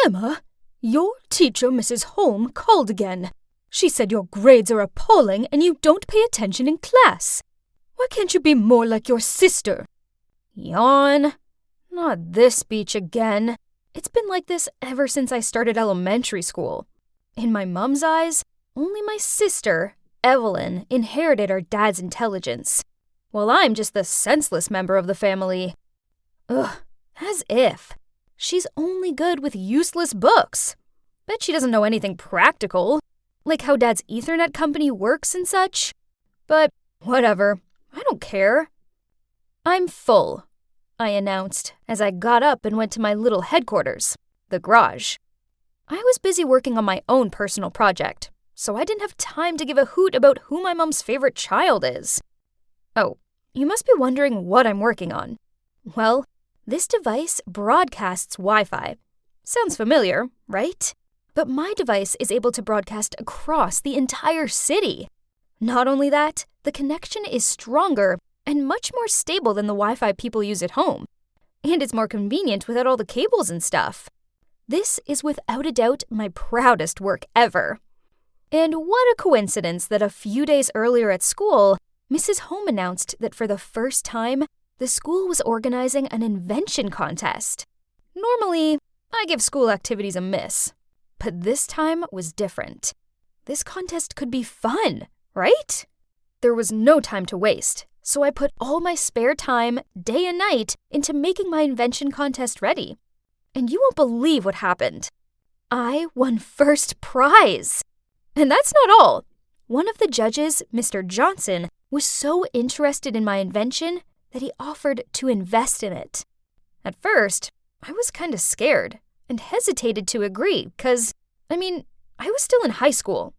Emma, your teacher, Mrs. Holm, called again. She said your grades are appalling and you don't pay attention in class. Why can't you be more like your sister? Yawn. Not this speech again. It's been like this ever since I started elementary school. In my mom's eyes, only my sister, Evelyn, inherited our dad's intelligence, while I'm just the senseless member of the family. Ugh, as if. She's only good with useless books. Bet she doesn't know anything practical, like how Dad's Ethernet company works and such. But whatever, I don't care. I'm full, I announced as I got up and went to my little headquarters, the garage. I was busy working on my own personal project, so I didn't have time to give a hoot about who my mom's favorite child is. Oh, you must be wondering what I'm working on. Well, this device broadcasts Wi-Fi. Sounds familiar, right? But my device is able to broadcast across the entire city. Not only that, the connection is stronger and much more stable than the Wi-Fi people use at home. And it's more convenient without all the cables and stuff. This is without a doubt my proudest work ever. And what a coincidence that a few days earlier at school, Mrs. Holm announced that for the first time, the school was organizing an invention contest. Normally, I give school activities a miss, but this time was different. This contest could be fun, right? There was no time to waste, so I put all my spare time, day and night, into making my invention contest ready. And you won't believe what happened. I won first prize! And that's not all. One of the judges, Mr. Johnson, was so interested in my invention that he offered to invest in it. At first, I was kind of scared and hesitated to agree because, I was still in high school.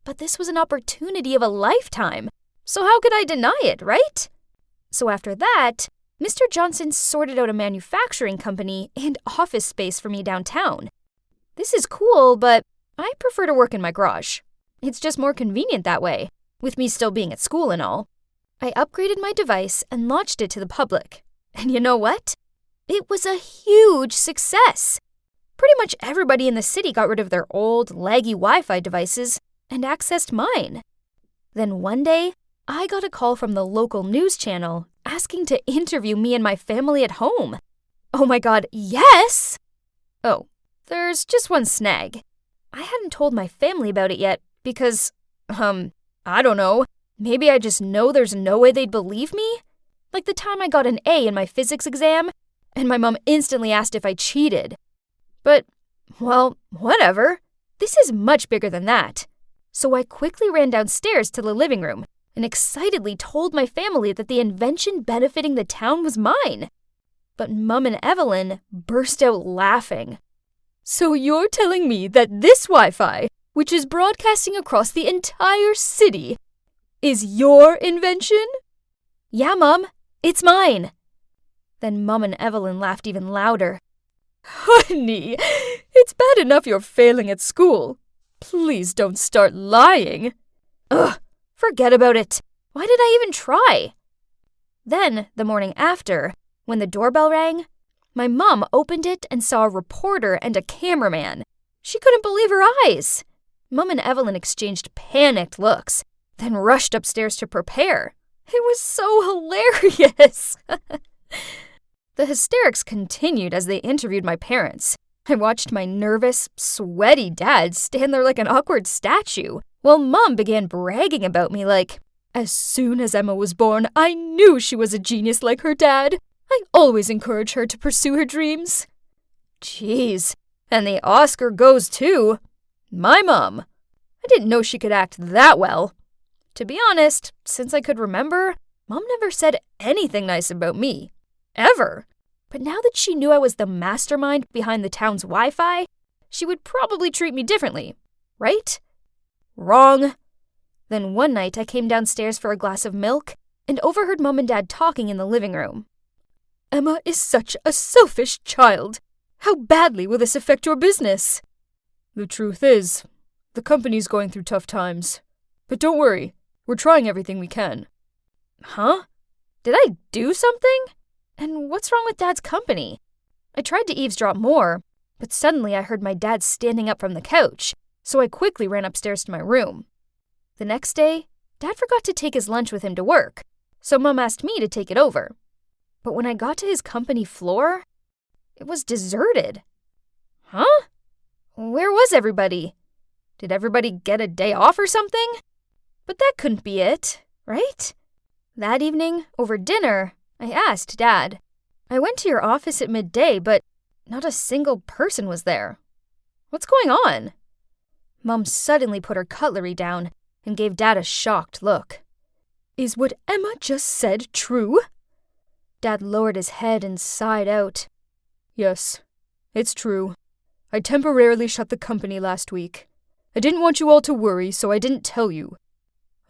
But this was an opportunity of a lifetime, so how could I deny it, right? So after that, Mr. Johnson sorted out a manufacturing company and office space for me downtown. This is cool, but I prefer to work in my garage. It's just more convenient that way, with me still being at school and all. I upgraded my device and launched it to the public. And you know what? It was a huge success. Pretty much everybody in the city got rid of their old, laggy Wi-Fi devices and accessed mine. Then one day, I got a call from the local news channel asking to interview me and my family at home. Oh my god, yes! Oh, there's just one snag. I hadn't told my family about it yet because, I don't know. Maybe I just know there's no way they'd believe me? Like the time I got an A in my physics exam, and my mom instantly asked if I cheated. But, well, whatever. This is much bigger than that. So I quickly ran downstairs to the living room and excitedly told my family that the invention benefiting the town was mine. But Mum and Evelyn burst out laughing. So you're telling me that this Wi-Fi, which is broadcasting across the entire city, is your invention? Yeah, Mum, it's mine. Then Mum and Evelyn laughed even louder. Honey, it's bad enough you're failing at school. Please don't start lying. Ugh, forget about it. Why did I even try? Then, the morning after, when the doorbell rang, my mom opened it and saw a reporter and a cameraman. She couldn't believe her eyes. Mum and Evelyn exchanged panicked looks, then rushed upstairs to prepare. It was so hilarious. The hysterics continued as they interviewed my parents. I watched my nervous, sweaty dad stand there like an awkward statue, while Mum began bragging about me like, as soon as Emma was born, I knew she was a genius like her dad. I always encourage her to pursue her dreams. Jeez, and the Oscar goes to my mom. I didn't know she could act that well. To be honest, since I could remember, Mom never said anything nice about me. Ever. But now that she knew I was the mastermind behind the town's Wi-Fi, she would probably treat me differently, right? Wrong. Then one night I came downstairs for a glass of milk and overheard Mom and Dad talking in the living room. Emma is such a selfish child. How badly will this affect your business? The truth is, the company's going through tough times. But don't worry, we're trying everything we can. Huh? Did I do something? And what's wrong with Dad's company? I tried to eavesdrop more, But suddenly I heard my dad standing up from the couch, so I quickly ran upstairs to my room. The next day, Dad forgot to take his lunch with him to work, so Mom asked me to take it over. But when I got to his company floor, it was deserted. Huh? Where was everybody? Did everybody get a day off or something? But that couldn't be it, right? That evening, over dinner, I asked Dad. I went to your office at midday, but not a single person was there. What's going on? Mom suddenly put her cutlery down and gave Dad a shocked look. Is what Emma just said true? Dad lowered his head and sighed out. Yes, it's true. I temporarily shut the company last week. I didn't want you all to worry, so I didn't tell you.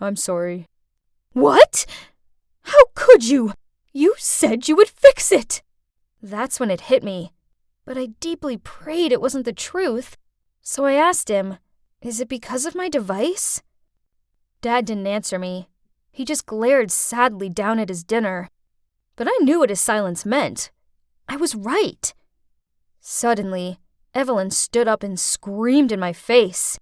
I'm sorry. What? How could you? You said you would fix it. That's when it hit me. But I deeply prayed it wasn't the truth. So I asked him, is it because of my device? Dad didn't answer me. He just glared sadly down at his dinner. But I knew what his silence meant. I was right. Suddenly, Evelyn stood up and screamed in my face.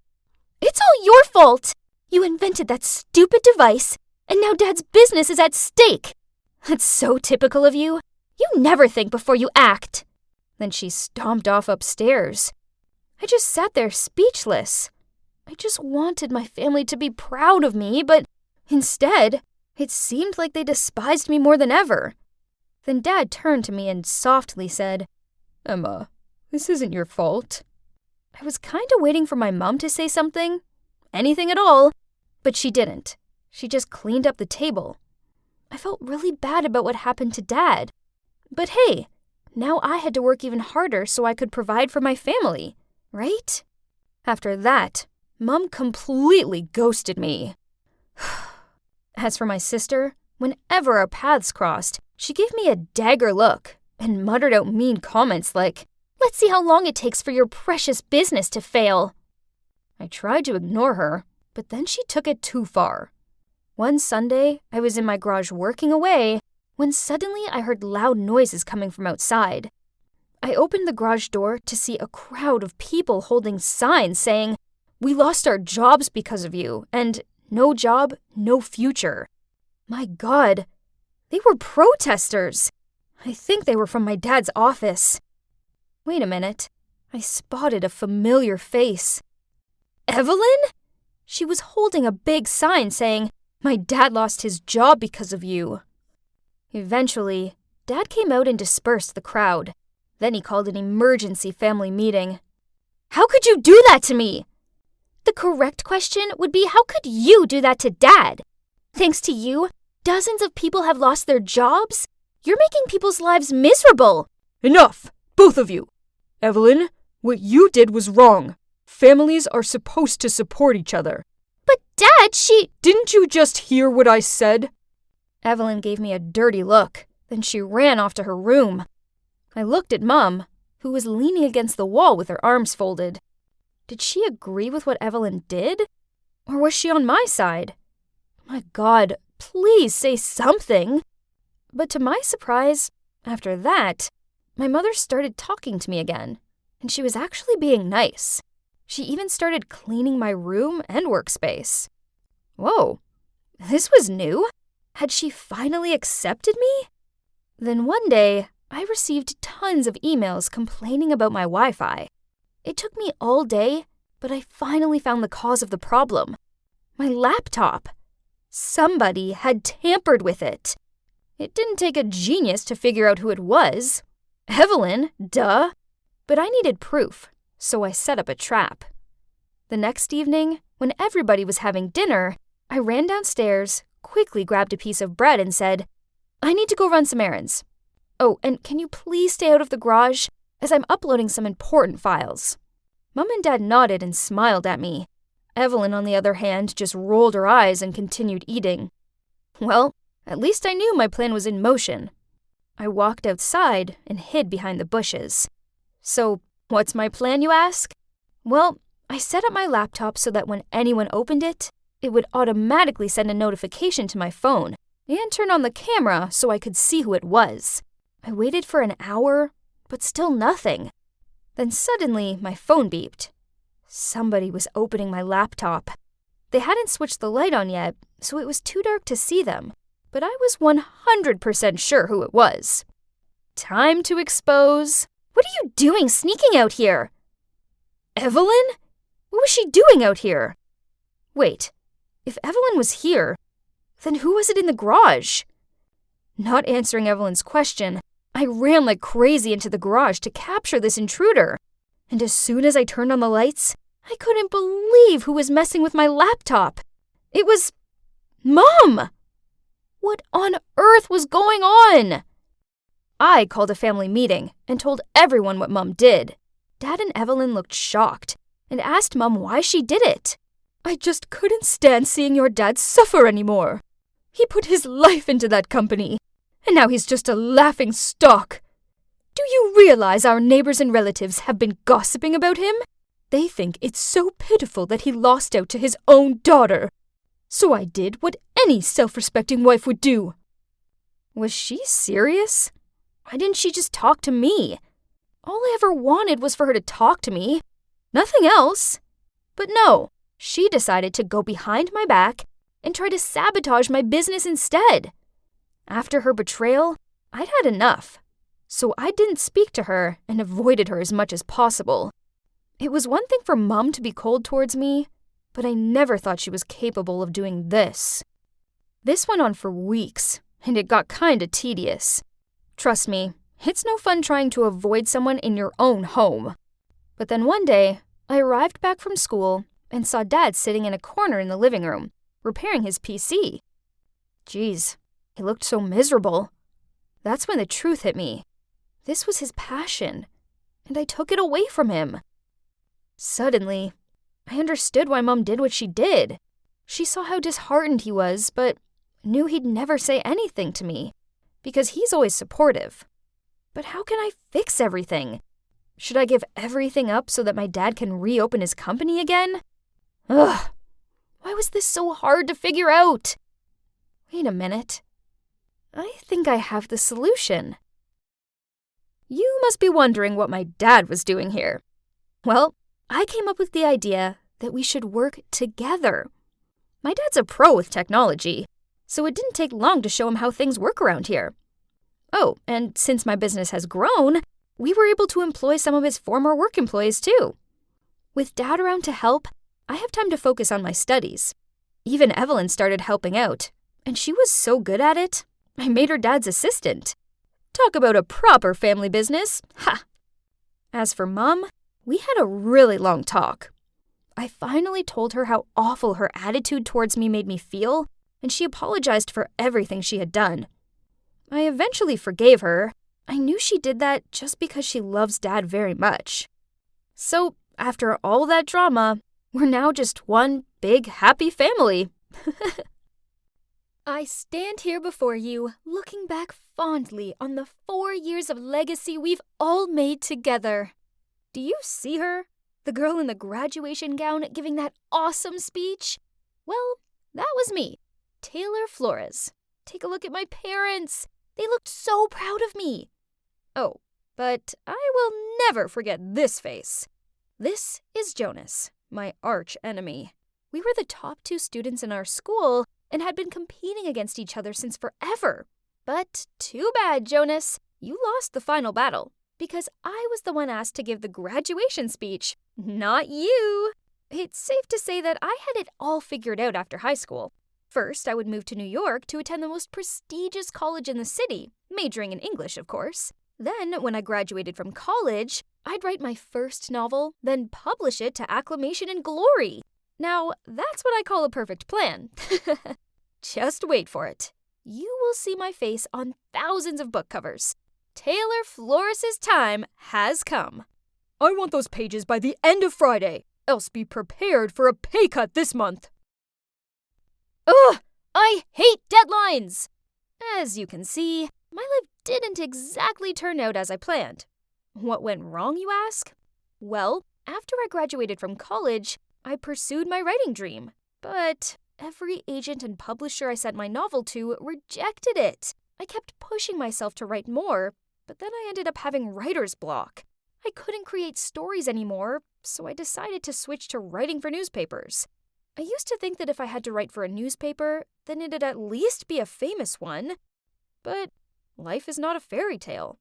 It's all your fault! You invented that stupid device, and now Dad's business is at stake. That's so typical of you. You never think before you act. Then she stomped off upstairs. I just sat there speechless. I just wanted my family to be proud of me, but instead, it seemed like they despised me more than ever. Then Dad turned to me and softly said, Emma, this isn't your fault. I was kind of waiting for my mom to say something, anything at all, but she didn't. She just cleaned up the table. I felt really bad about what happened to Dad. But hey, now I had to work even harder so I could provide for my family, right? After that, Mom completely ghosted me. As for my sister, whenever our paths crossed, she gave me a dagger look and muttered out mean comments like, let's see how long it takes for your precious business to fail. I tried to ignore her, but then she took it too far. One Sunday, I was in my garage working away when suddenly I heard loud noises coming from outside. I opened the garage door to see a crowd of people holding signs saying, we lost our jobs because of you, and no job, no future. My God, they were protesters. I think they were from my dad's office. Wait a minute. I spotted a familiar face. Evelyn? She was holding a big sign saying, my dad lost his job because of you. Eventually, Dad came out and dispersed the crowd. Then he called an emergency family meeting. How could you do that to me? The correct question would be, how could you do that to Dad? Thanks to you, dozens of people have lost their jobs. You're making people's lives miserable. Enough, both of you. Evelyn, what you did was wrong. Families are supposed to support each other. But Dad, Didn't you just hear what I said? Evelyn gave me a dirty look. Then she ran off to her room. I looked at Mom, who was leaning against the wall with her arms folded. Did she agree with what Evelyn did? Or was she on my side? My God, please say something. But to my surprise, after that, my mother started talking to me again, and she was actually being nice. She even started cleaning my room and workspace. Whoa, this was new. Had she finally accepted me? Then one day, I received tons of emails complaining about my Wi-Fi. It took me all day, but I finally found the cause of the problem. My laptop. Somebody had tampered with it. It didn't take a genius to figure out who it was. Evelyn, duh. But I needed proof, so I set up a trap. The next evening, when everybody was having dinner, I ran downstairs, quickly grabbed a piece of bread and said, I need to go run some errands. Oh, and can you please stay out of the garage, as I'm uploading some important files? Mom and Dad nodded and smiled at me. Evelyn, on the other hand, just rolled her eyes and continued eating. Well, at least I knew my plan was in motion. I walked outside and hid behind the bushes. So, what's my plan, you ask? Well, I set up my laptop so that when anyone opened it, it would automatically send a notification to my phone and turn on the camera so I could see who it was. I waited for an hour, but still nothing. Then suddenly, my phone beeped. Somebody was opening my laptop. They hadn't switched the light on yet, so it was too dark to see them, but I was 100% sure who it was. Time to expose. What are you doing sneaking out here? Evelyn? What was she doing out here? Wait, if Evelyn was here, then who was it in the garage? Not answering Evelyn's question, I ran like crazy into the garage to capture this intruder. And as soon as I turned on the lights, I couldn't believe who was messing with my laptop. It was Mom! What on earth was going on? I called a family meeting and told everyone what Mom did. Dad and Evelyn looked shocked and asked Mom why she did it. I just couldn't stand seeing your dad suffer anymore. He put his life into that company, and now he's just a laughing stock. Do you realize our neighbors and relatives have been gossiping about him? They think it's so pitiful that he lost out to his own daughter. So I did what any self-respecting wife would do. Was she serious? Why didn't she just talk to me? All I ever wanted was for her to talk to me. Nothing else. But no, she decided to go behind my back and try to sabotage my business instead. After her betrayal, I'd had enough. So I didn't speak to her and avoided her as much as possible. It was one thing for Mom to be cold towards me, but I never thought she was capable of doing this. This went on for weeks, and it got kinda tedious. Trust me, it's no fun trying to avoid someone in your own home. But then one day, I arrived back from school and saw Dad sitting in a corner in the living room, repairing his PC. Geez, he looked so miserable. That's when the truth hit me. This was his passion, and I took it away from him. Suddenly, I understood why Mom did what she did. She saw how disheartened he was, but knew he'd never say anything to me, because he's always supportive. But how can I fix everything? Should I give everything up so that my dad can reopen his company again? Ugh, why was this so hard to figure out? Wait a minute. I think I have the solution. You must be wondering what my dad was doing here. Well, I came up with the idea that we should work together. My dad's a pro with technology, so it didn't take long to show him how things work around here. Oh, and since my business has grown, we were able to employ some of his former work employees too. With Dad around to help, I have time to focus on my studies. Even Evelyn started helping out, and she was so good at it, I made her dad's assistant. Talk about a proper family business. Ha! As for Mom, we had a really long talk. I finally told her how awful her attitude towards me made me feel, and she apologized for everything she had done. I eventually forgave her. I knew she did that just because she loves Dad very much. So, after all that drama, we're now just one big happy family. I stand here before you, looking back fondly on the 4 years of legacy we've all made together. Do you see her? The girl in the graduation gown giving that awesome speech? Well, that was me, Taylor Flores. Take a look at my parents. They looked so proud of me. Oh, but I will never forget this face. This is Jonas, my arch enemy. We were the top 2 students in our school and had been competing against each other since forever. But too bad, Jonas. You lost the final battle, because I was the one asked to give the graduation speech, not you. It's safe to say that I had it all figured out after high school. First, I would move to New York to attend the most prestigious college in the city, majoring in English, of course. Then, when I graduated from college, I'd write my first novel, then publish it to acclamation and glory. Now, that's what I call a perfect plan. Just wait for it. You will see my face on thousands of book covers. Taylor Flores' time has come. I want those pages by the end of Friday, else be prepared for a pay cut this month. Ugh! I hate deadlines! As you can see, my life didn't exactly turn out as I planned. What went wrong, you ask? Well, after I graduated from college, I pursued my writing dream. But every agent and publisher I sent my novel to rejected it. I kept pushing myself to write more, but then I ended up having writer's block. I couldn't create stories anymore, so I decided to switch to writing for newspapers. I used to think that if I had to write for a newspaper, then it'd at least be a famous one. But life is not a fairy tale.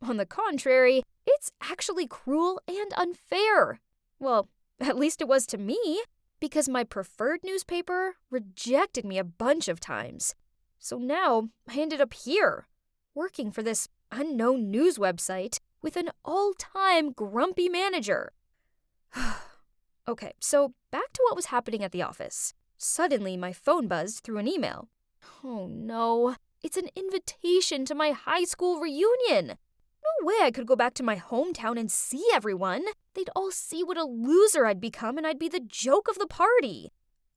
On the contrary, it's actually cruel and unfair. Well, at least it was to me, because my preferred newspaper rejected me a bunch of times. So now I ended up here, working for this unknown news website with an all-time grumpy manager. Okay, so back to what was happening at the office. Suddenly, my phone buzzed through an email. Oh no, it's an invitation to my high school reunion. No way I could go back to my hometown and see everyone. They'd all see what a loser I'd become and I'd be the joke of the party.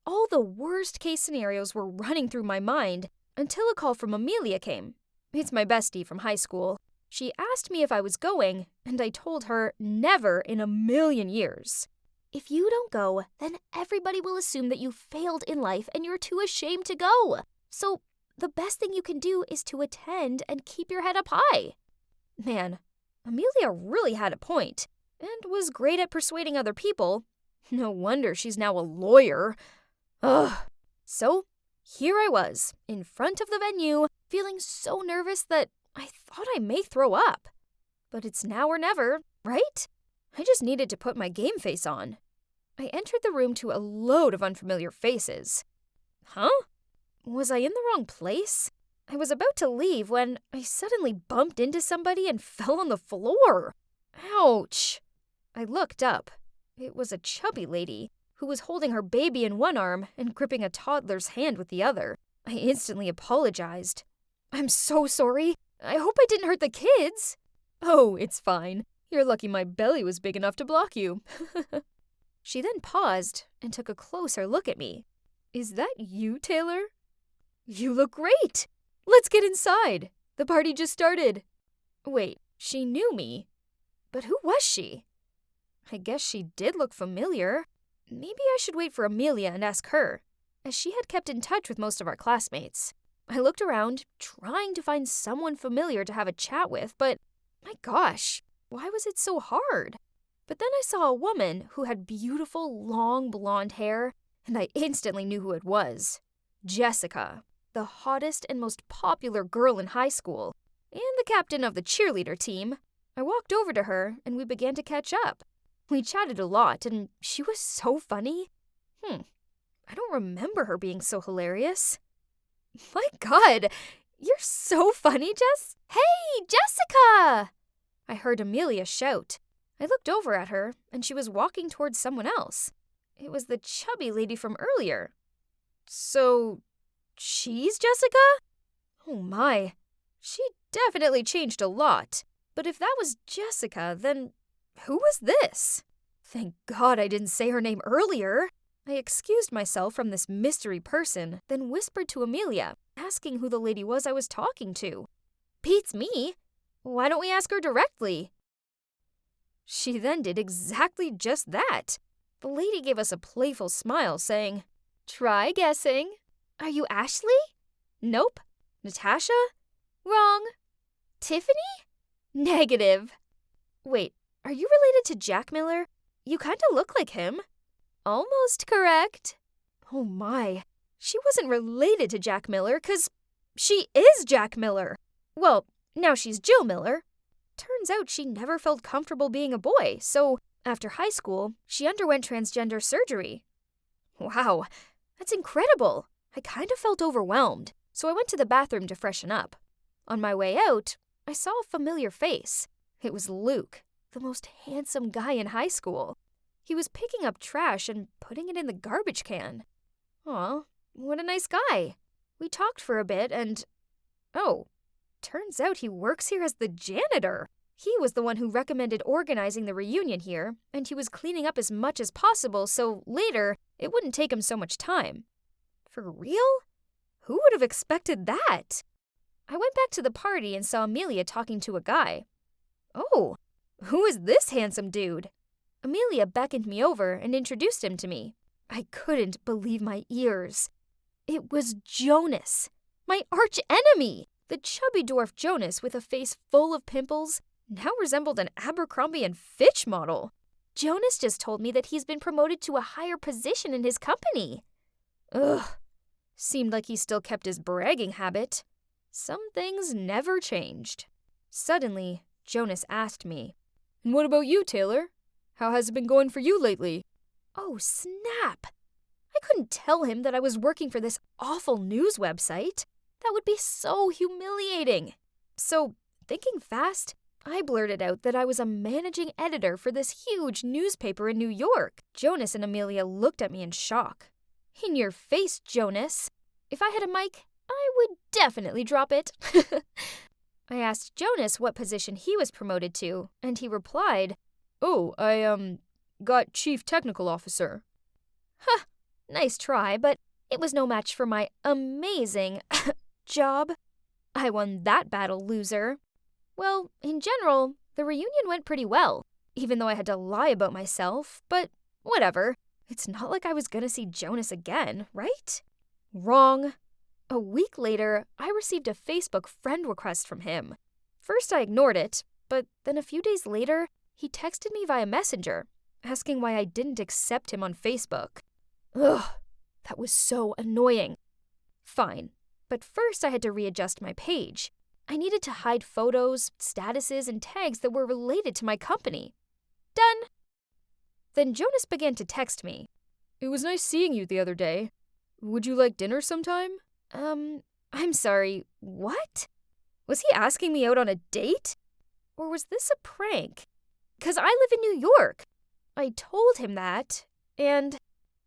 All the worst-case scenarios were running through my mind until a call from Amelia came. It's my bestie from high school. She asked me if I was going, and I told her never in a million years. If you don't go, then everybody will assume that you failed in life and you're too ashamed to go. So the best thing you can do is to attend and keep your head up high. Man, Amelia really had a point, and was great at persuading other people. No wonder she's now a lawyer. Ugh. So here I was, in front of the venue, feeling so nervous that I thought I may throw up. But it's now or never, right? I just needed to put my game face on. I entered the room to a load of unfamiliar faces. Huh? Was I in the wrong place? I was about to leave when I suddenly bumped into somebody and fell on the floor. Ouch! I looked up. It was a chubby lady who was holding her baby in one arm and gripping a toddler's hand with the other. I instantly apologized. I'm so sorry. I hope I didn't hurt the kids. Oh, it's fine. You're lucky my belly was big enough to block you. She then paused and took a closer look at me. Is that you, Taylor? You look great. Let's get inside. The party just started. Wait, she knew me. But who was she? I guess she did look familiar. Maybe I should wait for Amelia and ask her, as she had kept in touch with most of our classmates. I looked around, trying to find someone familiar to have a chat with, but my gosh, why was it so hard? But then I saw a woman who had beautiful, long blonde hair, and I instantly knew who it was. Jessica, the hottest and most popular girl in high school, and the captain of the cheerleader team. I walked over to her, and we began to catch up. We chatted a lot, and she was so funny. I don't remember her being so hilarious. My God, you're so funny, Jess. Hey, Jessica! I heard Amelia shout. I looked over at her, and she was walking towards someone else. It was the chubby lady from earlier. So, she's Jessica? Oh my, she definitely changed a lot. But if that was Jessica, then who was this? Thank God I didn't say her name earlier. I excused myself from this mystery person, then whispered to Amelia, asking who the lady was I was talking to. Beats me. Why don't we ask her directly? She then did exactly just that. The lady gave us a playful smile, saying, Try guessing. Are you Ashley? Nope. Natasha? Wrong. Tiffany? Negative. Wait, are you related to Jack Miller? You kinda look like him. Almost correct. Oh my, she wasn't related to Jack Miller, 'cause she is Jack Miller. Well, now she's Jill Miller. Turns out she never felt comfortable being a boy, so after high school, she underwent transgender surgery. Wow, that's incredible. I kind of felt overwhelmed, so I went to the bathroom to freshen up. On my way out, I saw a familiar face. It was Luke, the most handsome guy in high school. He was picking up trash and putting it in the garbage can. Aw, what a nice guy. We talked for a bit and... Oh, turns out he works here as the janitor. He was the one who recommended organizing the reunion here, and he was cleaning up as much as possible so later it wouldn't take him so much time. For real? Who would have expected that? I went back to the party and saw Amelia talking to a guy. Oh, who is this handsome dude? Amelia beckoned me over and introduced him to me. I couldn't believe my ears. It was Jonas, my arch enemy, the chubby dwarf Jonas with a face full of pimples, now resembled an Abercrombie and Fitch model. Jonas just told me that he's been promoted to a higher position in his company. Ugh. Seemed like he still kept his bragging habit. Some things never changed. Suddenly, Jonas asked me, "And what about you, Taylor? How has it been going for you lately?" Oh, snap! I couldn't tell him that I was working for this awful news website. That would be so humiliating. So, thinking fast, I blurted out that I was a managing editor for this huge newspaper in New York. Jonas and Amelia looked at me in shock. In your face, Jonas. If I had a mic, I would definitely drop it. I asked Jonas what position he was promoted to, and he replied, "Oh, I got Chief Technical Officer." Huh, nice try, but it was no match for my amazing job. I won that battle, loser. Well, in general, the reunion went pretty well, even though I had to lie about myself, but whatever. It's not like I was gonna see Jonas again, right? Wrong. A week later, I received a Facebook friend request from him. First, I ignored it, but then a few days later, he texted me via Messenger, asking why I didn't accept him on Facebook. Ugh, that was so annoying. Fine, but first I had to readjust my page. I needed to hide photos, statuses, and tags that were related to my company. Done. Then Jonas began to text me. "It was nice seeing you the other day. Would you like dinner sometime?" I'm sorry, what? Was he asking me out on a date? Or was this a prank? 'Cause I live in New York. I told him that, and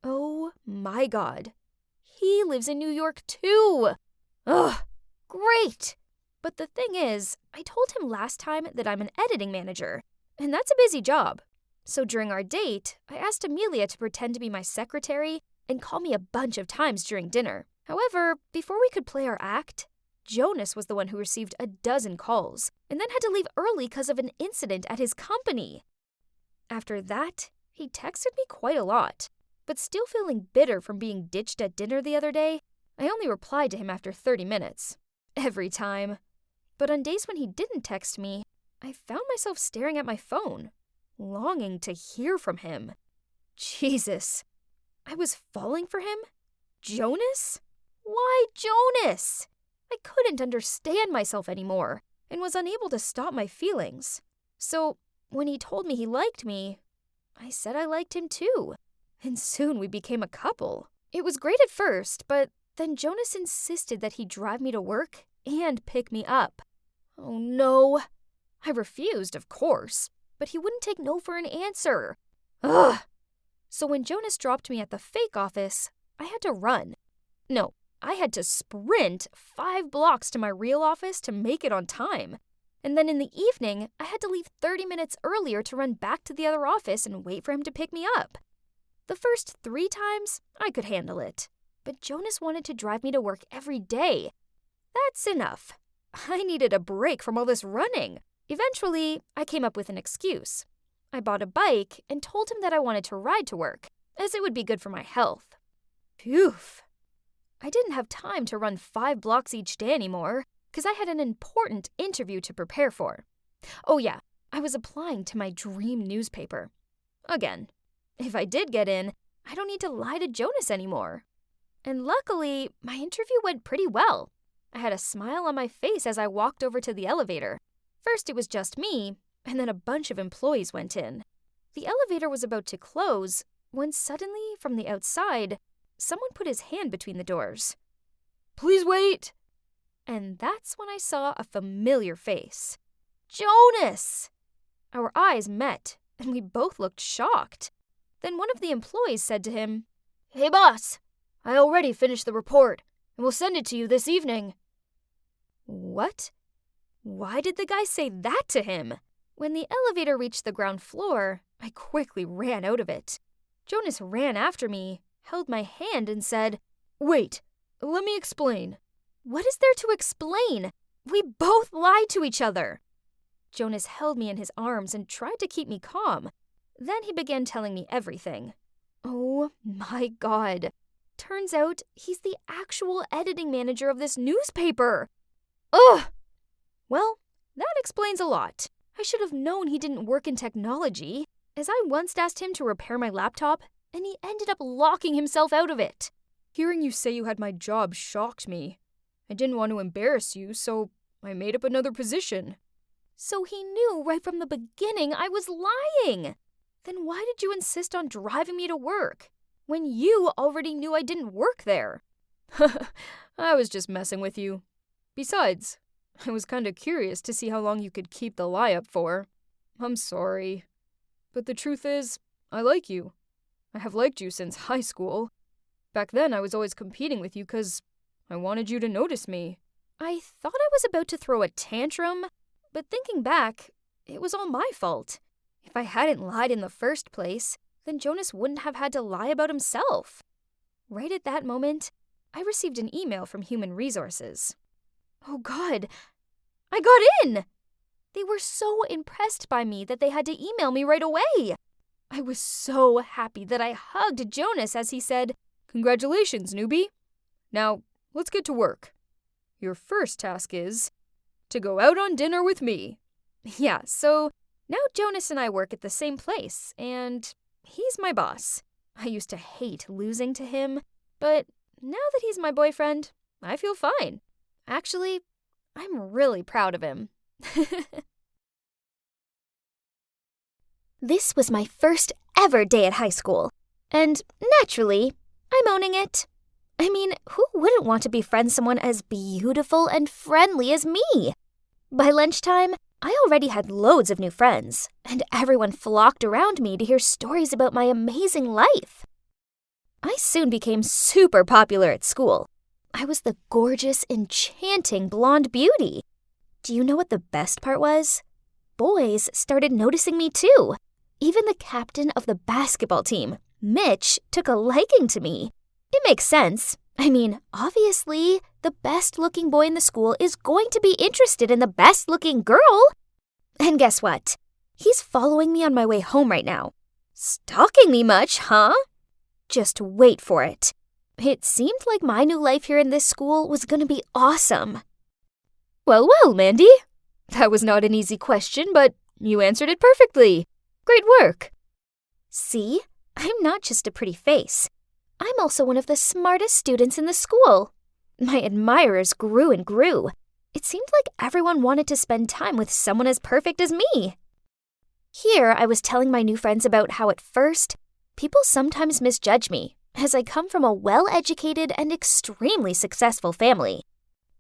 oh my God, he lives in New York too. Ugh, great. But the thing is, I told him last time that I'm an editing manager, and that's a busy job. So during our date, I asked Amelia to pretend to be my secretary and call me a bunch of times during dinner. However, before we could play our act, Jonas was the one who received a dozen calls and then had to leave early because of an incident at his company. After that, he texted me quite a lot, but still feeling bitter from being ditched at dinner the other day, I only replied to him after 30 minutes. Every time. But on days when he didn't text me, I found myself staring at my phone, longing to hear from him. Jesus. I was falling for him? Jonas? Why Jonas? I couldn't understand myself anymore and was unable to stop my feelings. So, when he told me he liked me, I said I liked him too. And soon we became a couple. It was great at first, but then Jonas insisted that he drive me to work and pick me up. Oh no. I refused, of course, but he wouldn't take no for an answer. Ugh. So when Jonas dropped me at the fake office, I had to run. No, I had to sprint 5 blocks to my real office to make it on time. And then in the evening, I had to leave 30 minutes earlier to run back to the other office and wait for him to pick me up. The first 3 times, I could handle it. But Jonas wanted to drive me to work every day. That's enough. I needed a break from all this running. Eventually, I came up with an excuse. I bought a bike and told him that I wanted to ride to work, as it would be good for my health. Phew. I didn't have time to run 5 blocks each day anymore, because I had an important interview to prepare for. Oh yeah, I was applying to my dream newspaper. Again, if I did get in, I don't need to lie to Jonas anymore. And luckily, my interview went pretty well. I had a smile on my face as I walked over to the elevator. First it was just me, and then a bunch of employees went in. The elevator was about to close when suddenly, from the outside, someone put his hand between the doors. "Please wait!" And that's when I saw a familiar face. Jonas! Our eyes met, and we both looked shocked. Then one of the employees said to him, "Hey boss, I already finished the report, and will send it to you this evening." What? Why did the guy say that to him? When the elevator reached the ground floor, I quickly ran out of it. Jonas ran after me, held my hand, and said, "Wait, let me explain." What is there to explain? We both lied to each other. Jonas held me in his arms and tried to keep me calm. Then he began telling me everything. Oh my God. Turns out he's the actual editing manager of this newspaper. Ugh! Well, that explains a lot. I should have known he didn't work in technology, as I once asked him to repair my laptop, and he ended up locking himself out of it. Hearing you say you had my job shocked me. I didn't want to embarrass you, so I made up another position. So he knew right from the beginning I was lying. Then why did you insist on driving me to work, when you already knew I didn't work there? I was just messing with you. Besides, I was kinda curious to see how long you could keep the lie up for. I'm sorry. But the truth is, I like you. I have liked you since high school. Back then, I was always competing with you because I wanted you to notice me. I thought I was about to throw a tantrum, but thinking back, it was all my fault. If I hadn't lied in the first place, then Jonas wouldn't have had to lie about himself. Right at that moment, I received an email from Human Resources. Oh God, I got in! They were so impressed by me that they had to email me right away. I was so happy that I hugged Jonas as he said, "Congratulations, newbie. Now, let's get to work. Your first task is to go out on dinner with me." Yeah, so now Jonas and I work at the same place, and he's my boss. I used to hate losing to him, but now that he's my boyfriend, I feel fine. Actually, I'm really proud of him. This was my first ever day at high school, and naturally, I'm owning it. I mean, who wouldn't want to befriend someone as beautiful and friendly as me? By lunchtime, I already had loads of new friends, and everyone flocked around me to hear stories about my amazing life. I soon became super popular at school. I was the gorgeous, enchanting blonde beauty. Do you know what the best part was? Boys started noticing me too. Even the captain of the basketball team, Mitch, took a liking to me. It makes sense. I mean, obviously, the best-looking boy in the school is going to be interested in the best-looking girl. And guess what? He's following me on my way home right now. Stalking me much, huh? Just wait for it. It seemed like my new life here in this school was going to be awesome. Well, Mandy. That was not an easy question, but you answered it perfectly. Great work. See, I'm not just a pretty face. I'm also one of the smartest students in the school. My admirers grew and grew. It seemed like everyone wanted to spend time with someone as perfect as me. Here, I was telling my new friends about how at first, people sometimes misjudge me, as I come from a well-educated and extremely successful family.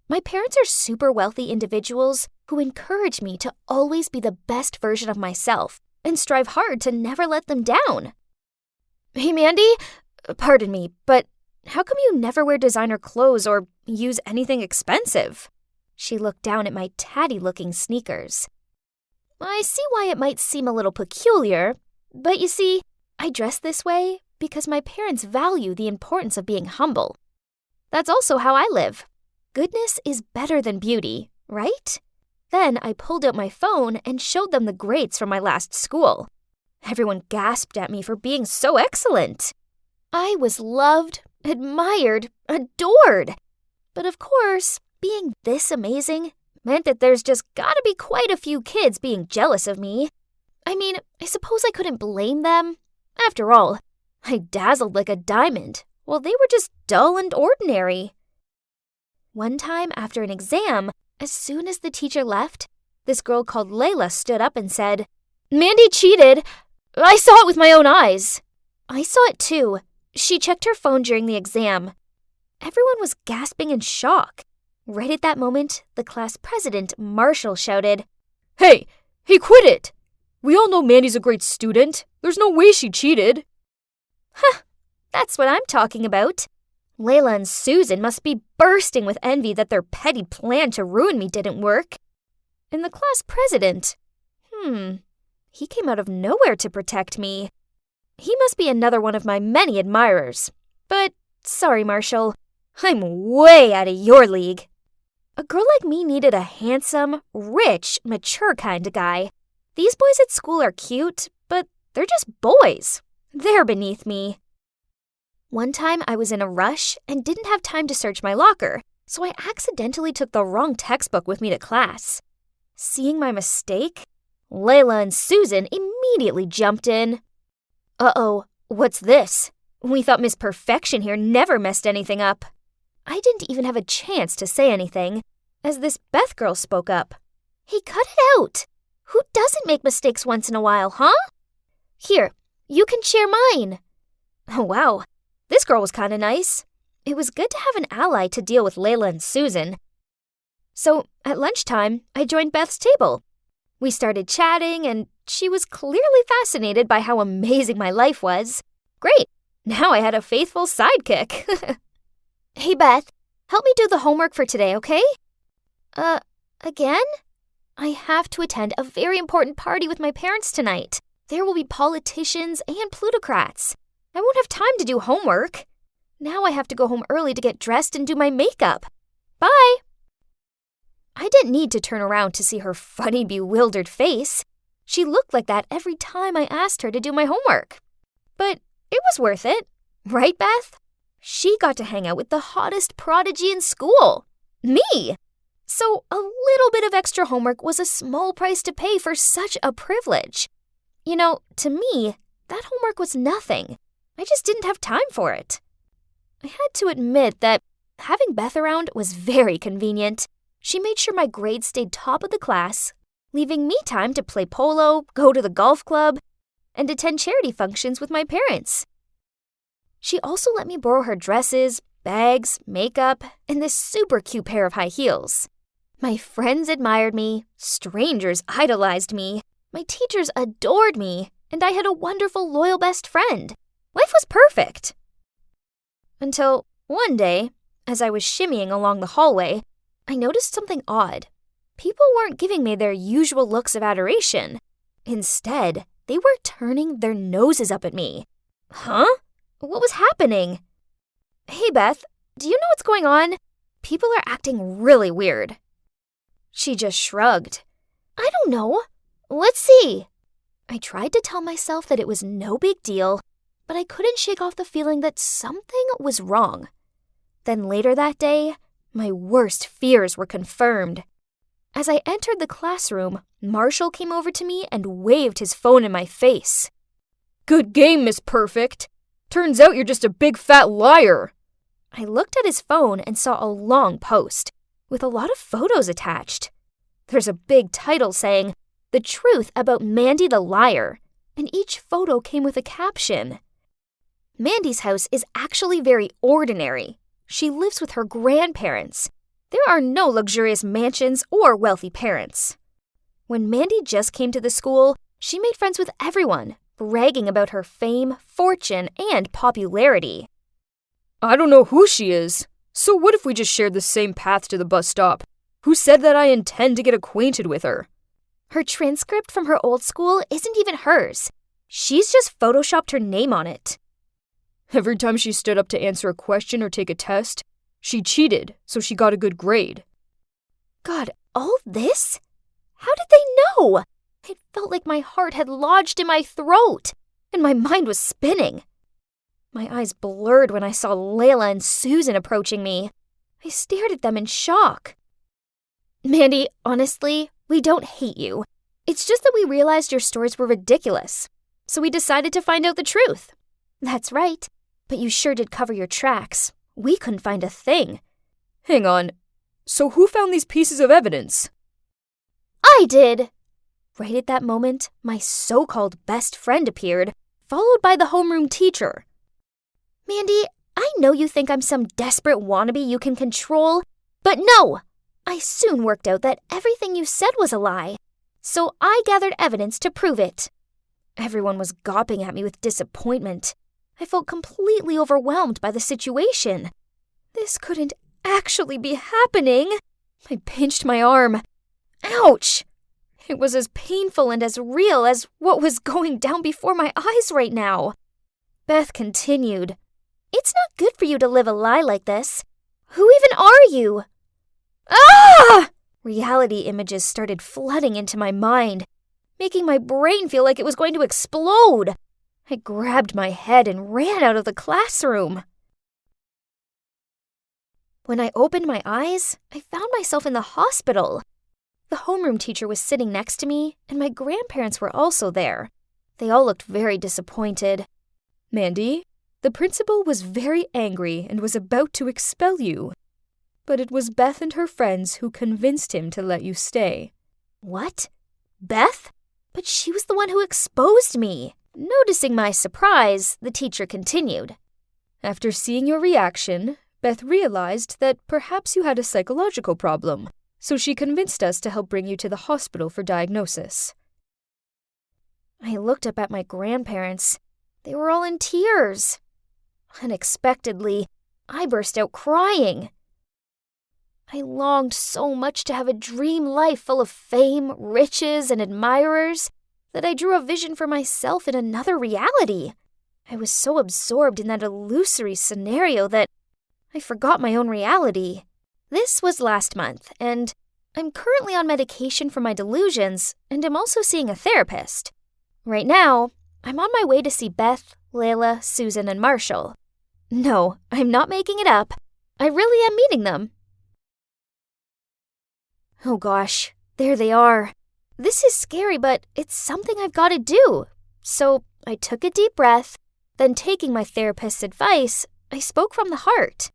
My parents are super wealthy individuals who encourage me to always be the best version of myself and strive hard to never let them down. Hey, Mandy, pardon me, but how come you never wear designer clothes or use anything expensive? She looked down at my tatty-looking sneakers. I see why it might seem a little peculiar, but you see, I dress this way because my parents value the importance of being humble. That's also how I live. Goodness is better than beauty, right? Then I pulled out my phone and showed them the grades from my last school. Everyone gasped at me for being so excellent. I was loved, admired, adored. But of course, being this amazing meant that there's just gotta be quite a few kids being jealous of me. I mean, I suppose I couldn't blame them. After all, I dazzled like a diamond, while they were just dull and ordinary. One time after an exam, as soon as the teacher left, this girl called Layla stood up and said, "Mandy cheated. I saw it with my own eyes." I saw it too. She checked her phone during the exam. Everyone was gasping in shock. Right at that moment, the class president, Marshall, shouted, Hey, quit it! We all know Mandy's a great student. There's no way she cheated." Huh, that's what I'm talking about. Layla and Susan must be bursting with envy that their petty plan to ruin me didn't work. And the class president, he came out of nowhere to protect me. He must be another one of my many admirers. But, sorry, Marshall, I'm way out of your league. A girl like me needed a handsome, rich, mature kind of guy. These boys at school are cute, but they're just boys. They're beneath me. One time I was in a rush and didn't have time to search my locker, so I accidentally took the wrong textbook with me to class. Seeing my mistake, Layla and Susan immediately jumped in. Uh-oh, what's this? We thought Miss Perfection here never messed anything up. I didn't even have a chance to say anything, as this Beth girl spoke up. Hey, cut it out! Who doesn't make mistakes once in a while, huh? Here, you can share mine. Oh, wow, this girl was kinda nice. It was good to have an ally to deal with Layla and Susan. So, at lunchtime, I joined Beth's table. We started chatting, and she was clearly fascinated by how amazing my life was. Great, now I had a faithful sidekick. Hey, Beth, help me do the homework for today, okay? Again? I have to attend a very important party with my parents tonight. There will be politicians and plutocrats. I won't have time to do homework. Now I have to go home early to get dressed and do my makeup. Bye! I didn't need to turn around to see her funny, bewildered face. She looked like that every time I asked her to do my homework. But it was worth it, right, Beth? She got to hang out with the hottest prodigy in school, me. So a little bit of extra homework was a small price to pay for such a privilege. You know, to me, that homework was nothing. I just didn't have time for it. I had to admit that having Beth around was very convenient. She made sure my grades stayed top of the class, leaving me time to play polo, go to the golf club, and attend charity functions with my parents. She also let me borrow her dresses, bags, makeup, and this super cute pair of high heels. My friends admired me, strangers idolized me, my teachers adored me, and I had a wonderful, loyal best friend. Life was perfect. Until one day, as I was shimmying along the hallway, I noticed something odd. People weren't giving me their usual looks of adoration. Instead, they were turning their noses up at me. Huh? What was happening? Hey, Beth, do you know what's going on? People are acting really weird. She just shrugged. I don't know. Let's see. I tried to tell myself that it was no big deal, but I couldn't shake off the feeling that something was wrong. Then later that day, my worst fears were confirmed. As I entered the classroom, Marshall came over to me and waved his phone in my face. Good game, Miss Perfect. Turns out you're just a big fat liar. I looked at his phone and saw a long post with a lot of photos attached. There's a big title saying, "The Truth About Mandy the Liar," and each photo came with a caption. Mandy's house is actually very ordinary. She lives with her grandparents. There are no luxurious mansions or wealthy parents. When Mandy just came to the school, she made friends with everyone, bragging about her fame, fortune, and popularity. I don't know who she is. So what if we just shared the same path to the bus stop? Who said that I intend to get acquainted with her? Her transcript from her old school isn't even hers. She's just photoshopped her name on it. Every time she stood up to answer a question or take a test, she cheated, so she got a good grade. God, all this? How did they know? It felt like my heart had lodged in my throat, and my mind was spinning. My eyes blurred when I saw Layla and Susan approaching me. I stared at them in shock. Mandy, honestly, we don't hate you. It's just that we realized your stories were ridiculous, so we decided to find out the truth. That's right, but you sure did cover your tracks. We couldn't find a thing. Hang on, so who found these pieces of evidence? I did! Right at that moment, my so-called best friend appeared, followed by the homeroom teacher. Mandy, I know you think I'm some desperate wannabe you can control, but no! I soon worked out that everything you said was a lie, so I gathered evidence to prove it. Everyone was gawping at me with disappointment. I felt completely overwhelmed by the situation. This couldn't actually be happening. I pinched my arm. Ouch! It was as painful and as real as what was going down before my eyes right now. Beth continued. It's not good for you to live a lie like this. Who even are you? Ah! Reality images started flooding into my mind, making my brain feel like it was going to explode. I grabbed my head and ran out of the classroom. When I opened my eyes, I found myself in the hospital. The homeroom teacher was sitting next to me, and my grandparents were also there. They all looked very disappointed. Mandy, the principal was very angry and was about to expel you. But it was Beth and her friends who convinced him to let you stay. What? Beth? But she was the one who exposed me. Noticing my surprise, the teacher continued. After seeing your reaction, Beth realized that perhaps you had a psychological problem, so she convinced us to help bring you to the hospital for diagnosis. I looked up at my grandparents. They were all in tears. Unexpectedly, I burst out crying. I longed so much to have a dream life full of fame, riches, and admirers that I drew a vision for myself in another reality. I was so absorbed in that illusory scenario that I forgot my own reality. This was last month, and I'm currently on medication for my delusions, and I'm also seeing a therapist. Right now, I'm on my way to see Beth, Layla, Susan, and Marshall. No, I'm not making it up. I really am meeting them. Oh gosh, there they are. This is scary, but it's something I've got to do. So I took a deep breath, then taking my therapist's advice, I spoke from the heart.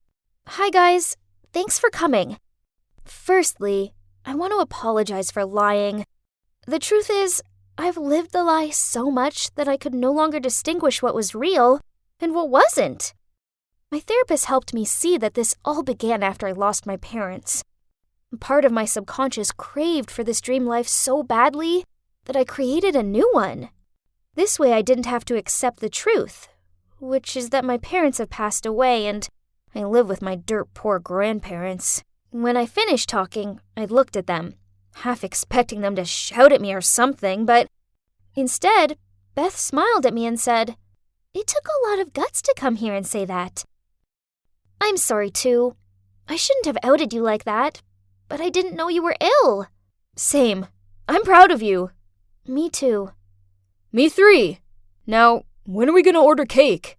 Hi guys, thanks for coming. Firstly, I want to apologize for lying. The truth is, I've lived the lie so much that I could no longer distinguish what was real and what wasn't. My therapist helped me see that this all began after I lost my parents. Part of my subconscious craved for this dream life so badly that I created a new one. This way I didn't have to accept the truth, which is that my parents have passed away and I live with my dirt-poor grandparents. When I finished talking, I looked at them, half expecting them to shout at me or something, but instead, Beth smiled at me and said, "It took a lot of guts to come here and say that." I'm sorry, too. I shouldn't have outed you like that, but I didn't know you were ill. Same. I'm proud of you. Me too. Me 3. Now, when are we gonna order cake?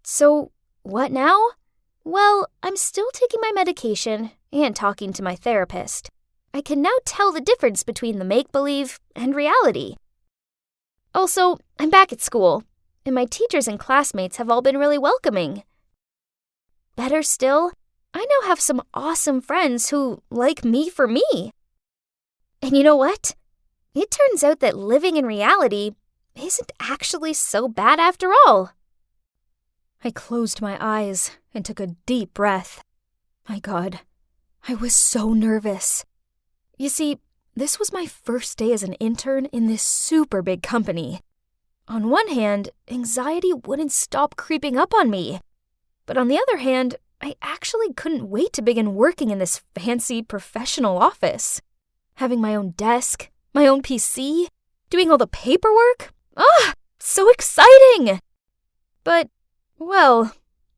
So, what now? Well, I'm still taking my medication and talking to my therapist. I can now tell the difference between the make-believe and reality. Also, I'm back at school, and my teachers and classmates have all been really welcoming. Better still, I now have some awesome friends who like me for me. And you know what? It turns out that living in reality isn't actually so bad after all. I closed my eyes and took a deep breath. My God, I was so nervous. You see, this was my first day as an intern in this super big company. On one hand, anxiety wouldn't stop creeping up on me. But on the other hand, I actually couldn't wait to begin working in this fancy professional office. Having my own desk, my own PC, doing all the paperwork. So exciting! But, well,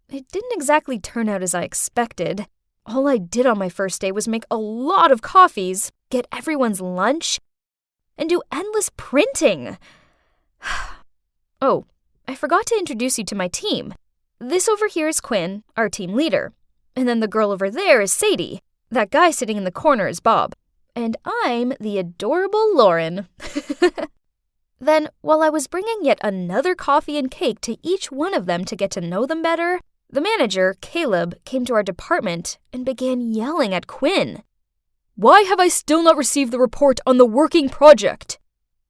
it didn't exactly turn out as I expected. All I did on my first day was make a lot of coffees, get everyone's lunch, and do endless printing. Oh, I forgot to introduce you to my team. This over here is Quinn, our team leader. And then the girl over there is Sadie. That guy sitting in the corner is Bob. And I'm the adorable Lauren. Then, while I was bringing yet another coffee and cake to each one of them to get to know them better, the manager, Caleb, came to our department and began yelling at Quinn. "Why have I still not received the report on the working project?"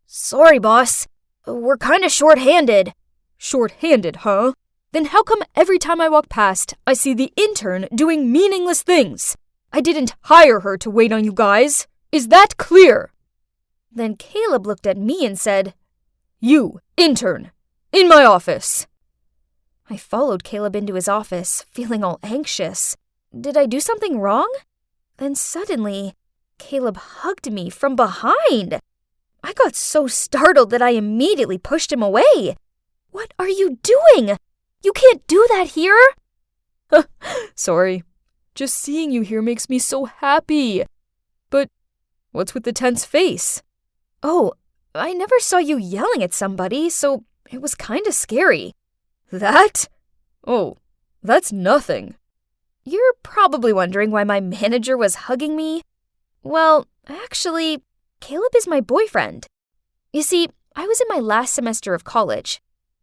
"Sorry, boss. We're kinda short-handed." "Short-handed, huh? Then how come every time I walk past, I see the intern doing meaningless things? I didn't hire her to wait on you guys. Is that clear?" Then Caleb looked at me and said, "You, intern, in my office." I followed Caleb into his office, feeling all anxious. Did I do something wrong? Then suddenly, Caleb hugged me from behind. I got so startled that I immediately pushed him away. "What are you doing? You can't do that here!" "Sorry. Just seeing you here makes me so happy. But what's with the tense face?" "Oh, I never saw you yelling at somebody, so it was kinda scary." "That? Oh, that's nothing." You're probably wondering why my manager was hugging me. Well, actually, Caleb is my boyfriend. You see, I was in my last semester of college.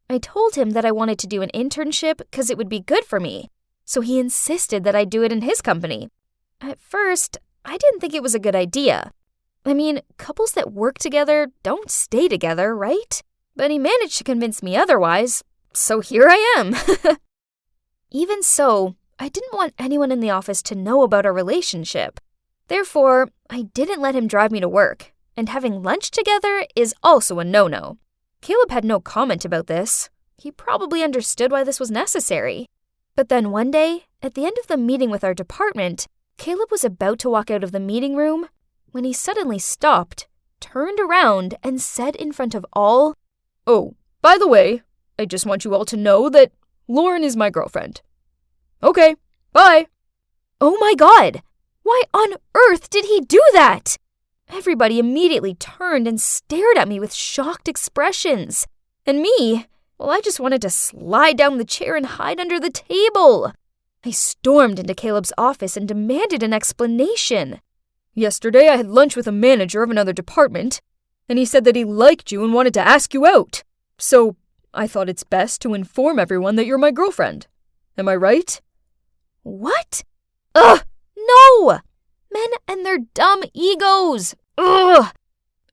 I told him that I wanted to do an internship because it would be good for me, so he insisted that I do it in his company. At first, I didn't think it was a good idea. I mean, couples that work together don't stay together, right? But he managed to convince me otherwise, so here I am. Even so, I didn't want anyone in the office to know about our relationship. Therefore, I didn't let him drive me to work, and having lunch together is also a no-no. Caleb had no comment about this. He probably understood why this was necessary. But then one day, at the end of the meeting with our department, Caleb was about to walk out of the meeting room when he suddenly stopped, turned around, and said in front of all, "Oh, by the way, I just want you all to know that Lauren is my girlfriend. Okay, bye." Oh my God! Why on earth did he do that? Everybody immediately turned and stared at me with shocked expressions. And me, well, I just wanted to slide down the chair and hide under the table. I stormed into Caleb's office and demanded an explanation. "Yesterday I had lunch with a manager of another department, and he said that he liked you and wanted to ask you out. So I thought it's best to inform everyone that you're my girlfriend. Am I right?" What? Ugh, no! Men and their dumb egos. Ugh!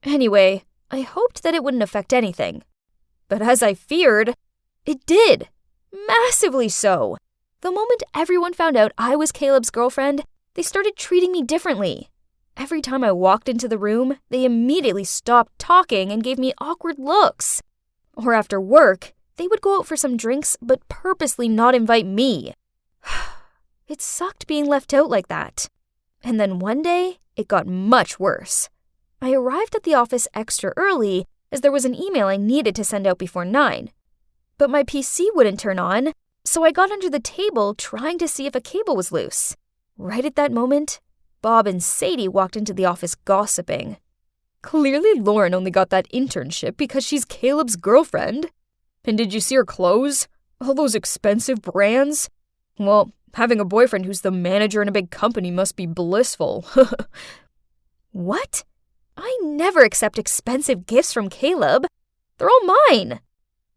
Anyway, I hoped that it wouldn't affect anything. But as I feared, it did. Massively so. The moment everyone found out I was Caleb's girlfriend, they started treating me differently. Every time I walked into the room, they immediately stopped talking and gave me awkward looks. Or after work, they would go out for some drinks but purposely not invite me. It sucked being left out like that. And then one day, it got much worse. I arrived at the office extra early as there was an email I needed to send out before 9. But my PC wouldn't turn on, so I got under the table trying to see if a cable was loose. Right at that moment, Bob and Sadie walked into the office gossiping. "Clearly Lauren only got that internship because she's Caleb's girlfriend. And did you see her clothes? All those expensive brands? Well, having a boyfriend who's the manager in a big company must be blissful." What? I never accept expensive gifts from Caleb. They're all mine.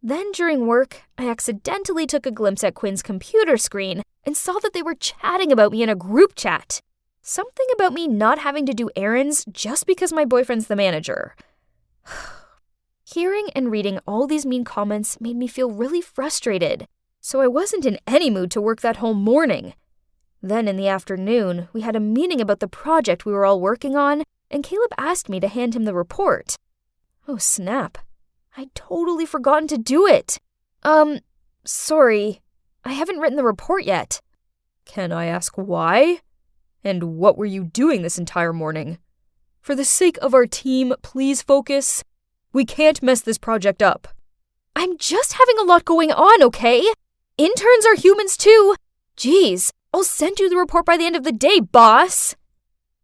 Then during work, I accidentally took a glimpse at Quinn's computer screen and saw that they were chatting about me in a group chat. Something about me not having to do errands just because my boyfriend's the manager. Hearing and reading all these mean comments made me feel really frustrated, so I wasn't in any mood to work that whole morning. Then in the afternoon, we had a meeting about the project we were all working on, and Caleb asked me to hand him the report. Oh snap, I'd totally forgotten to do it. Sorry, I haven't written the report yet. "Can I ask why? And what were you doing this entire morning? For the sake of our team, please focus. We can't mess this project up." I'm just having a lot going on, okay? Interns are humans too. Geez, I'll send you the report by the end of the day, boss.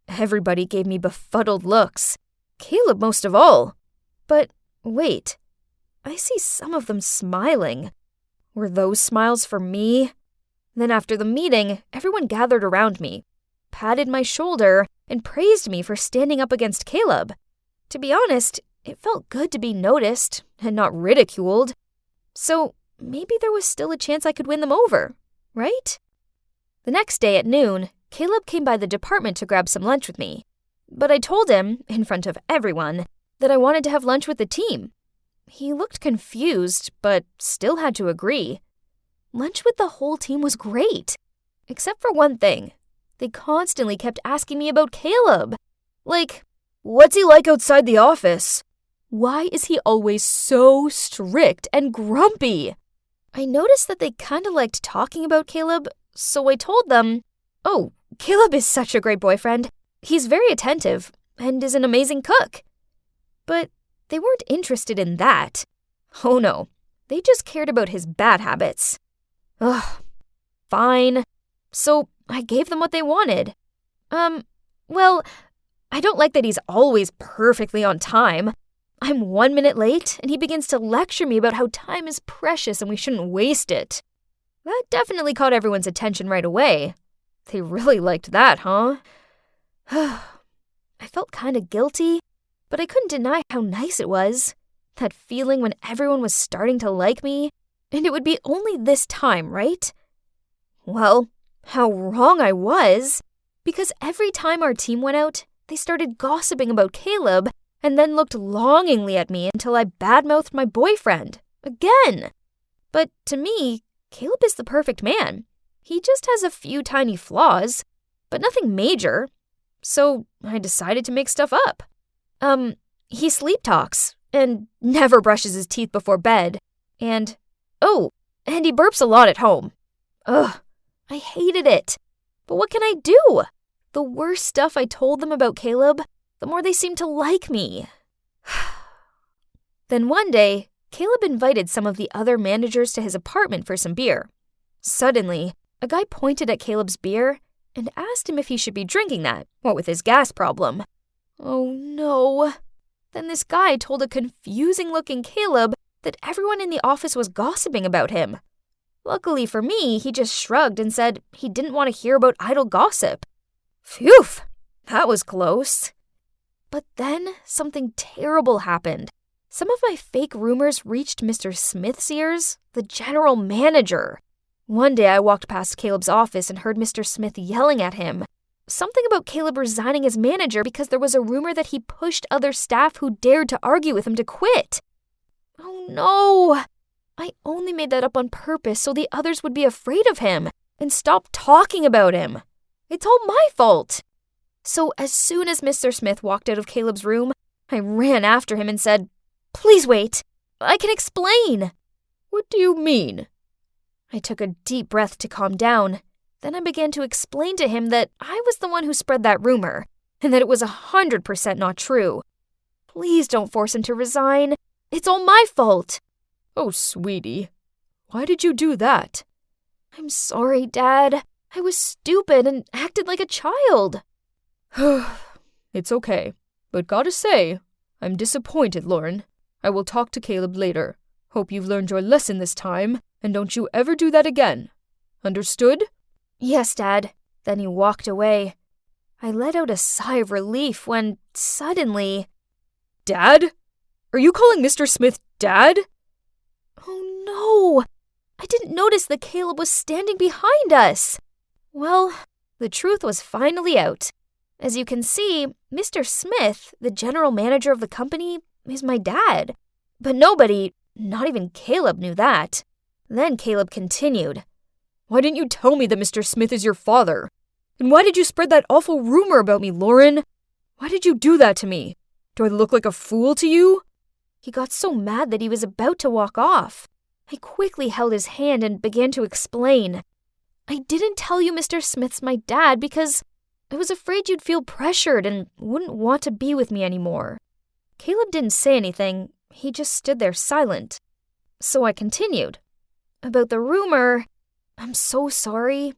Everybody gave me befuddled looks. Caleb most of all. But wait, I see some of them smiling. Were those smiles for me? Then after the meeting, everyone gathered around me, patted my shoulder, and praised me for standing up against Caleb. To be honest, it felt good to be noticed and not ridiculed. So maybe there was still a chance I could win them over, right? The next day at noon, Caleb came by the department to grab some lunch with me. But I told him, in front of everyone, that I wanted to have lunch with the team. He looked confused, but still had to agree. Lunch with the whole team was great. Except for one thing. They constantly kept asking me about Caleb. Like, "What's he like outside the office? Why is he always so strict and grumpy?" I noticed that they kind of liked talking about Caleb, so I told them, "Oh, Caleb is such a great boyfriend. He's very attentive and is an amazing cook." But they weren't interested in that. Oh no, they just cared about his bad habits. Ugh, fine. So I gave them what they wanted. Well, I don't like that he's always perfectly on time. I'm 1 minute late, and he begins to lecture me about how time is precious and we shouldn't waste it. That definitely caught everyone's attention right away. They really liked that, huh? I felt kind of guilty, but I couldn't deny how nice it was. That feeling when everyone was starting to like me, and it would be only this time, right? Well, how wrong I was, because every time our team went out, they started gossiping about Caleb and then looked longingly at me until I badmouthed my boyfriend. Again. But to me, Caleb is the perfect man. He just has a few tiny flaws, but nothing major. So I decided to make stuff up. He sleep talks and never brushes his teeth before bed. And he burps a lot at home. Ugh, I hated it. But what can I do? The worse stuff I told them about Caleb, the more they seemed to like me. Then one day, Caleb invited some of the other managers to his apartment for some beer. Suddenly, a guy pointed at Caleb's beer and asked him if he should be drinking that, what with his gas problem. Oh no. Then this guy told a confusing-looking Caleb that everyone in the office was gossiping about him. Luckily for me, he just shrugged and said he didn't want to hear about idle gossip. Phew, that was close. But then something terrible happened. Some of my fake rumors reached Mr. Smith's ears, the general manager. One day I walked past Caleb's office and heard Mr. Smith yelling at him. Something about Caleb resigning as manager because there was a rumor that he pushed other staff who dared to argue with him to quit. Oh no! I only made that up on purpose so the others would be afraid of him and stop talking about him. It's all my fault. So as soon as Mr. Smith walked out of Caleb's room, I ran after him and said, "Please wait. I can explain." What do you mean? I took a deep breath to calm down. Then I began to explain to him that I was the one who spread that rumor and that it was 100% not true. Please don't force him to resign. It's all my fault. Oh, sweetie. Why did you do that? I'm sorry, Dad. I was stupid and acted like a child. It's okay. But gotta say, I'm disappointed, Lauren. I will talk to Caleb later. Hope you've learned your lesson this time, and don't you ever do that again. Understood? Yes, Dad. Then he walked away. I let out a sigh of relief when, suddenly... Dad? Are you calling Mr. Smith Dad? Oh no! I didn't notice that Caleb was standing behind us. Well, the truth was finally out. As you can see, Mr. Smith, the general manager of the company, is my dad. But nobody, not even Caleb, knew that. Then Caleb continued. Why didn't you tell me that Mr. Smith is your father? And why did you spread that awful rumor about me, Lauren? Why did you do that to me? Do I look like a fool to you? He got so mad that he was about to walk off. I quickly held his hand and began to explain. I didn't tell you Mr. Smith's my dad because I was afraid you'd feel pressured and wouldn't want to be with me anymore. Caleb didn't say anything. He just stood there silent. So I continued. About the rumor, I'm so sorry.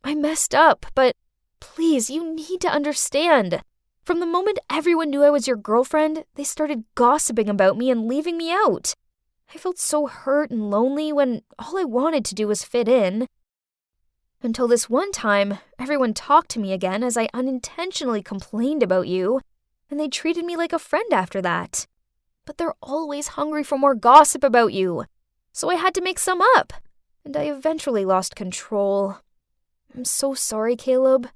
I messed up, but please, you need to understand. From the moment everyone knew I was your girlfriend, they started gossiping about me and leaving me out. I felt so hurt and lonely when all I wanted to do was fit in. Until this one time, everyone talked to me again as I unintentionally complained about you, and they treated me like a friend after that. But they're always hungry for more gossip about you, so I had to make some up, and I eventually lost control. I'm so sorry, Caleb.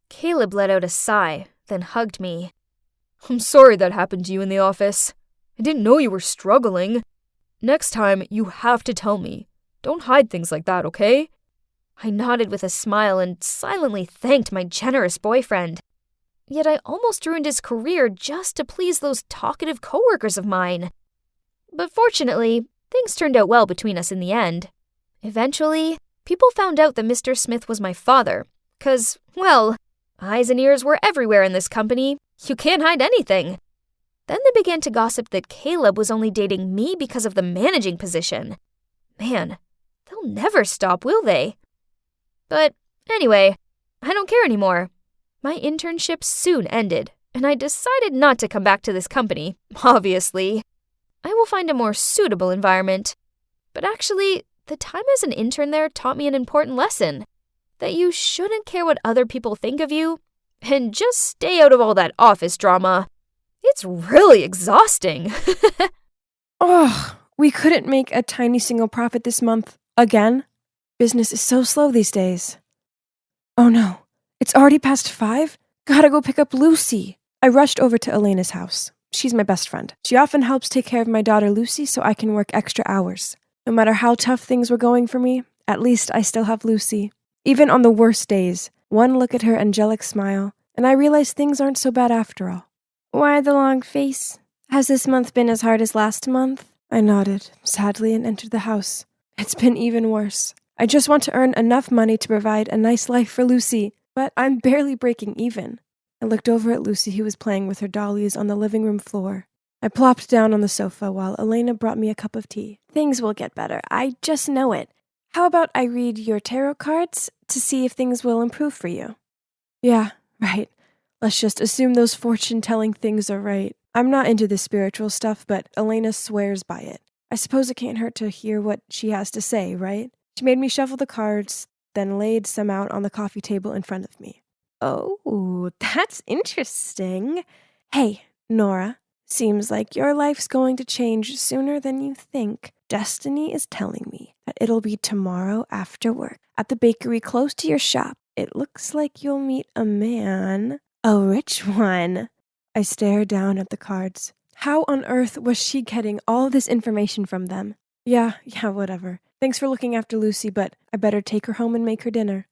Caleb let out a sigh, then hugged me. I'm sorry that happened to you in the office. I didn't know you were struggling. Next time, you have to tell me. Don't hide things like that, okay? I nodded with a smile and silently thanked my generous boyfriend. Yet I almost ruined his career just to please those talkative coworkers of mine. But fortunately, things turned out well between us in the end. Eventually, people found out that Mr. Smith was my father, 'cause, well, eyes and ears were everywhere in this company. You can't hide anything. Then they began to gossip that Caleb was only dating me because of the managing position. Man, they'll never stop, will they? But anyway, I don't care anymore. My internship soon ended, and I decided not to come back to this company, obviously. I will find a more suitable environment. But actually, the time as an intern there taught me an important lesson. that you shouldn't care what other people think of you and just stay out of all that office drama. It's really exhausting. Oh, we couldn't make a tiny single profit this month. Again? Business is so slow these days. Oh no, it's already past 5? Gotta go pick up Lucy. I rushed over to Elena's house. She's my best friend. She often helps take care of my daughter Lucy so I can work extra hours. No matter how tough things were going for me, at least I still have Lucy. Even on the worst days, one look at her angelic smile, and I realize things aren't so bad after all. Why the long face? Has this month been as hard as last month? I nodded, sadly, and entered the house. It's been even worse. I just want to earn enough money to provide a nice life for Lucy, but I'm barely breaking even. I looked over at Lucy, who was playing with her dollies on the living room floor. I plopped down on the sofa while Elena brought me a cup of tea. Things will get better. I just know it. How about I read your tarot cards to see if things will improve for you? Yeah, right. Let's just assume those fortune-telling things are right. I'm not into the spiritual stuff, but Elena swears by it. I suppose it can't hurt to hear what she has to say, right? She made me shuffle the cards, then laid some out on the coffee table in front of me. Oh, that's interesting. Hey, Nora, seems like your life's going to change sooner than you think. Destiny is telling me that it'll be tomorrow after work at the bakery close to your shop. It looks like you'll meet a man. A rich one. I stared down at the cards. How on earth was she getting all this information from them? Yeah, whatever. Thanks for looking after Lucy, but I better take her home and make her dinner.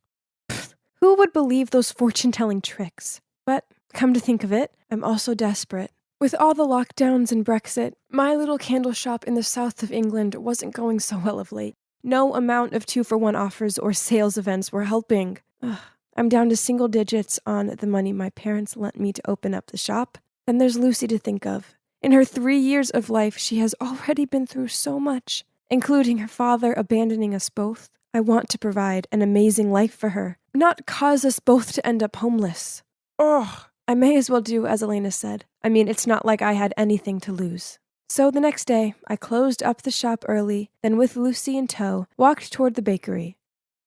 Pfft, who would believe those fortune-telling tricks? But, come to think of it, I'm also desperate. With all the lockdowns and Brexit, my little candle shop in the south of England wasn't going so well of late. No amount of 2-for-1 offers or sales events were helping. Ugh. I'm down to single digits on the money my parents lent me to open up the shop. Then there's Lucy to think of. In her 3 years of life, she has already been through so much, including her father abandoning us both. I want to provide an amazing life for her, not cause us both to end up homeless. Ugh. I may as well do as Elena said. I mean, it's not like I had anything to lose. So the next day, I closed up the shop early, then with Lucy in tow, walked toward the bakery.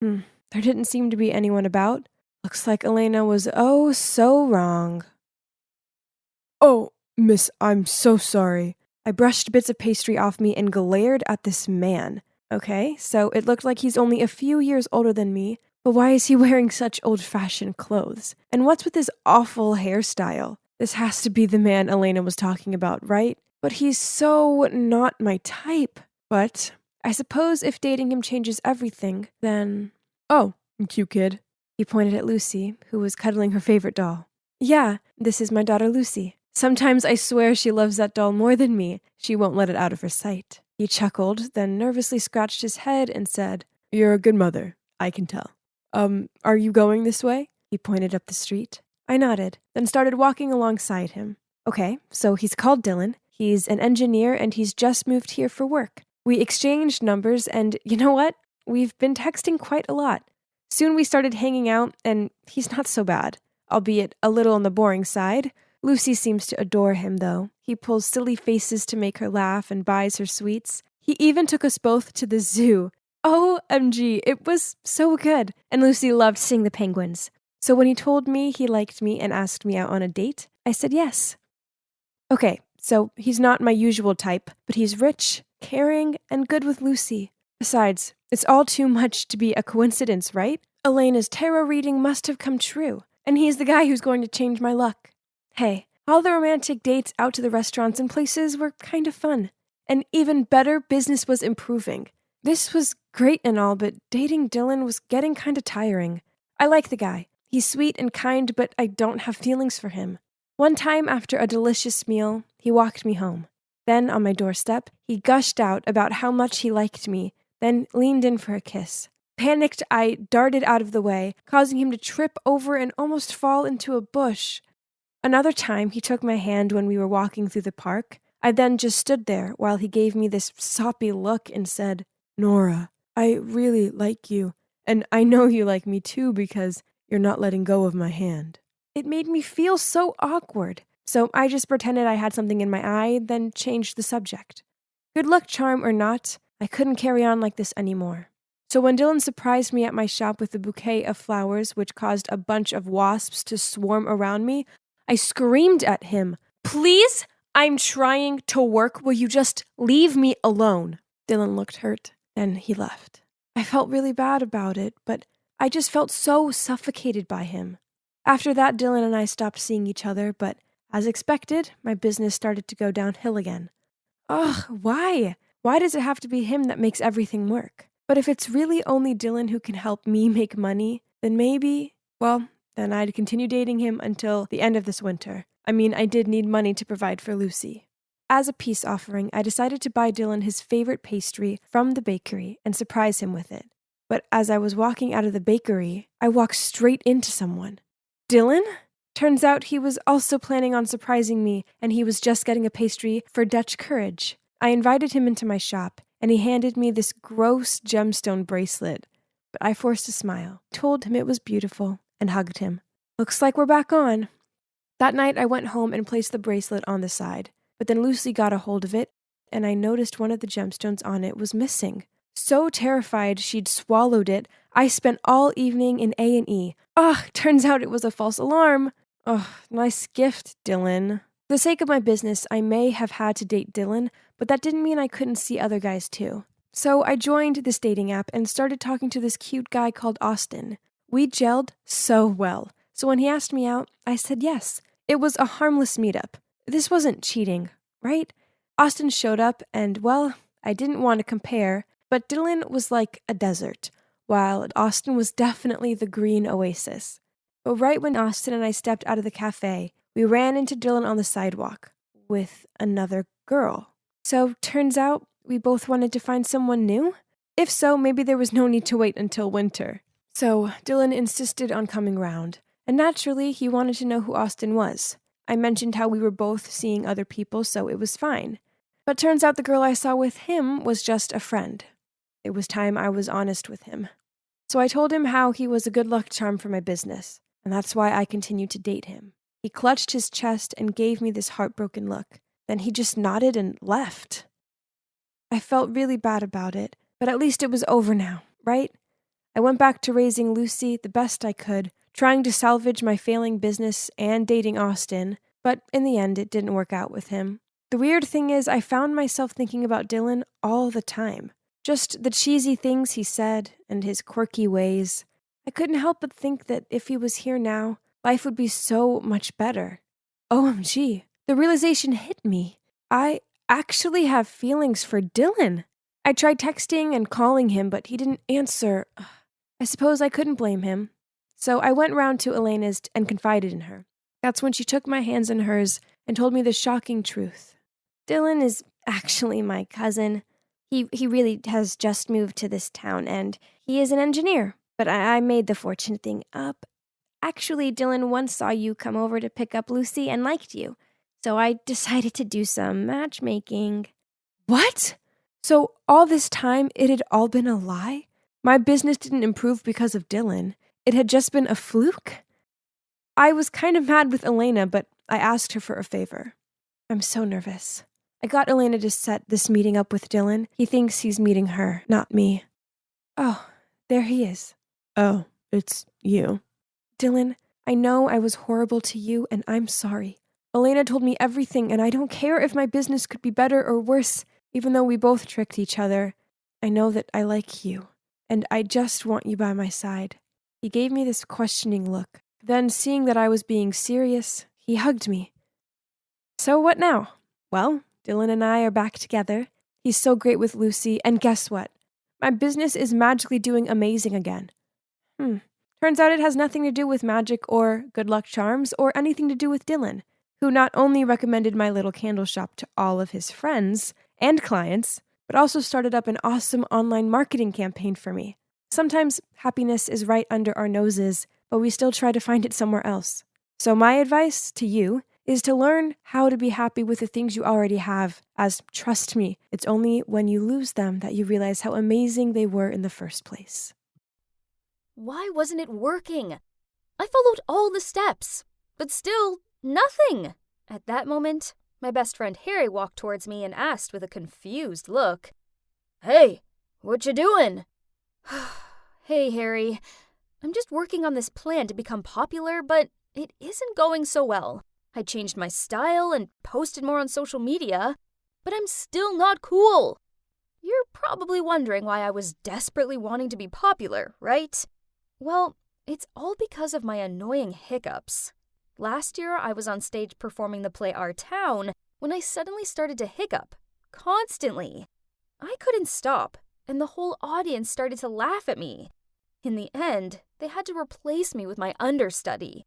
There didn't seem to be anyone about. Looks like Elena was oh so wrong. Oh, miss, I'm so sorry. I brushed bits of pastry off me and glared at this man. Okay, so it looked like he's only a few years older than me, but why is he wearing such old-fashioned clothes? And what's with his awful hairstyle? This has to be the man Elena was talking about, right? But he's so not my type. But I suppose if dating him changes everything, then... Oh, cute kid. He pointed at Lucy, who was cuddling her favorite doll. Yeah, this is my daughter Lucy. Sometimes I swear she loves that doll more than me. She won't let it out of her sight. He chuckled, then nervously scratched his head and said, You're a good mother, I can tell. Are you going this way? He pointed up the street. I nodded, then started walking alongside him. Okay, so he's called Dylan. He's an engineer and he's just moved here for work. We exchanged numbers and you know what? We've been texting quite a lot. Soon we started hanging out, and he's not so bad, albeit a little on the boring side. Lucy seems to adore him, though. He pulls silly faces to make her laugh and buys her sweets. He even took us both to the zoo. OMG, it was so good. And Lucy loved seeing the penguins. So when he told me he liked me and asked me out on a date, I said yes. Okay, so he's not my usual type, but he's rich, caring, and good with Lucy. Besides, it's all too much to be a coincidence, right? Elena's tarot reading must have come true, and he's the guy who's going to change my luck. Hey, all the romantic dates out to the restaurants and places were kind of fun. And even better, business was improving. This was great and all, but dating Dylan was getting kind of tiring. I like the guy. He's sweet and kind, but I don't have feelings for him. One time after a delicious meal, he walked me home. Then, on my doorstep, he gushed out about how much he liked me, then leaned in for a kiss. Panicked, I darted out of the way, causing him to trip over and almost fall into a bush. Another time, he took my hand when we were walking through the park. I then just stood there while he gave me this soppy look and said, Nora, I really like you, and I know you like me too because you're not letting go of my hand. It made me feel so awkward, so I just pretended I had something in my eye, then changed the subject. Good luck charm or not, I couldn't carry on like this anymore. So when Dylan surprised me at my shop with a bouquet of flowers, which caused a bunch of wasps to swarm around me, I screamed at him, "Please, I'm trying to work. Will you just leave me alone?" Dylan looked hurt, and he left. I felt really bad about it, but I just felt so suffocated by him. After that, Dylan and I stopped seeing each other, but as expected, my business started to go downhill again. Ugh, why? Why does it have to be him that makes everything work? But if it's really only Dylan who can help me make money, then then I'd continue dating him until the end of this winter. I mean, I did need money to provide for Lucy. As a peace offering, I decided to buy Dylan his favorite pastry from the bakery and surprise him with it. But as I was walking out of the bakery, I walked straight into someone. Dylan? Turns out he was also planning on surprising me, and he was just getting a pastry for Dutch Courage. I invited him into my shop, and he handed me this gross gemstone bracelet. But I forced a smile, told him it was beautiful, and hugged him. Looks like we're back on. That night I went home and placed the bracelet on the side, but then Lucy got a hold of it, and I noticed one of the gemstones on it was missing. So terrified she'd swallowed it, I spent all evening in A&E. Turns out it was a false alarm. Nice gift, Dylan. For the sake of my business, I may have had to date Dylan, but that didn't mean I couldn't see other guys too. So I joined this dating app and started talking to this cute guy called Austin. We gelled so well. So when he asked me out, I said yes. It was a harmless meetup. This wasn't cheating, right? Austin showed up and, I didn't want to compare, but Dylan was like a desert, while Austin was definitely the green oasis. But right when Austin and I stepped out of the cafe, we ran into Dylan on the sidewalk with another girl. So turns out we both wanted to find someone new? If so, maybe there was no need to wait until winter. So Dylan insisted on coming round, and naturally he wanted to know who Austin was. I mentioned how we were both seeing other people, so it was fine. But turns out the girl I saw with him was just a friend. It was time I was honest with him. So I told him how he was a good luck charm for my business, and that's why I continued to date him. He clutched his chest and gave me this heartbroken look. Then he just nodded and left. I felt really bad about it, but at least it was over now, right? I went back to raising Lucy the best I could, trying to salvage my failing business and dating Austin, but in the end it didn't work out with him. The weird thing is I found myself thinking about Dylan all the time. Just the cheesy things he said and his quirky ways. I couldn't help but think that if he was here now, life would be so much better. OMG, the realization hit me. I actually have feelings for Dylan. I tried texting and calling him, but he didn't answer. I suppose I couldn't blame him. So I went round to Elena's and confided in her. That's when she took my hands in hers and told me the shocking truth. Dylan is actually my cousin. He really has just moved to this town, and he is an engineer. But I made the fortune thing up. Actually, Dylan once saw you come over to pick up Lucy and liked you. So I decided to do some matchmaking. What? So all this time it had all been a lie? My business didn't improve because of Dylan. It had just been a fluke? I was kind of mad with Elena, but I asked her for a favor. I'm so nervous. I got Elena to set this meeting up with Dylan. He thinks he's meeting her, not me. Oh, there he is. Oh, it's you. Dylan, I know I was horrible to you, and I'm sorry. Elena told me everything, and I don't care if my business could be better or worse, even though we both tricked each other. I know that I like you, and I just want you by my side. He gave me this questioning look. Then, seeing that I was being serious, he hugged me. So what now? Well, Dylan and I are back together. He's so great with Lucy, and guess what? My business is magically doing amazing again. Turns out it has nothing to do with magic or good luck charms or anything to do with Dylan, who not only recommended my little candle shop to all of his friends and clients, but also started up an awesome online marketing campaign for me. Sometimes happiness is right under our noses, but we still try to find it somewhere else. So my advice to you is to learn how to be happy with the things you already have, as, trust me, it's only when you lose them that you realize how amazing they were in the first place. Why wasn't it working? I followed all the steps, but still, nothing. At that moment, my best friend Harry walked towards me and asked with a confused look, "Hey, what you doing?" Hey, Harry. I'm just working on this plan to become popular, but it isn't going so well. I changed my style and posted more on social media, but I'm still not cool. You're probably wondering why I was desperately wanting to be popular, right? Well, it's all because of my annoying hiccups. Last year, I was on stage performing the play Our Town when I suddenly started to hiccup, constantly. I couldn't stop, and the whole audience started to laugh at me. In the end, they had to replace me with my understudy.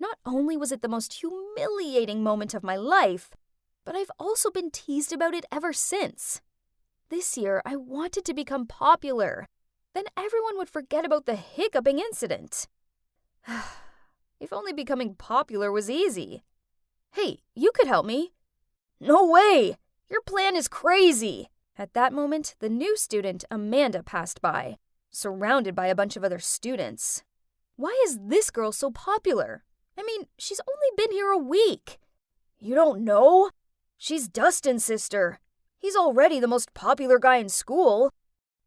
Not only was it the most humiliating moment of my life, but I've also been teased about it ever since. This year, I wanted to become popular. Then everyone would forget about the hiccuping incident. If only becoming popular was easy. Hey, you could help me. No way! Your plan is crazy! At that moment, the new student, Amanda, passed by, surrounded by a bunch of other students. Why is this girl so popular? I mean, she's only been here a week. You don't know? She's Dustin's sister. He's already the most popular guy in school.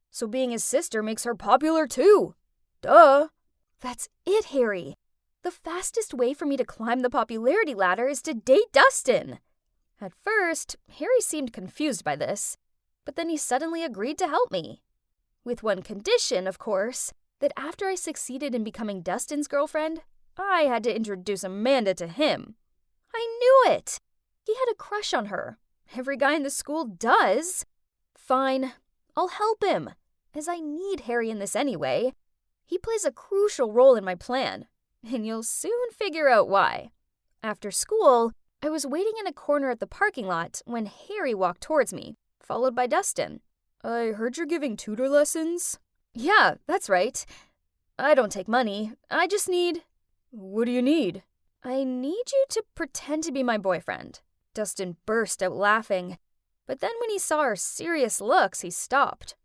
So being his sister makes her popular too. Duh. That's it, Harry. The fastest way for me to climb the popularity ladder is to date Dustin. At first, Harry seemed confused by this, but then he suddenly agreed to help me. With one condition, of course, that after I succeeded in becoming Dustin's girlfriend, I had to introduce Amanda to him. I knew it! He had a crush on her. Every guy in the school does. Fine, I'll help him, as I need Harry in this anyway. He plays a crucial role in my plan, and you'll soon figure out why. After school, I was waiting in a corner at the parking lot when Harry walked towards me, followed by Dustin. I heard you're giving tutor lessons? Yeah, that's right. I don't take money. I just need... What do you need? I need you to pretend to be my boyfriend. Dustin burst out laughing, but then when he saw our serious looks, he stopped.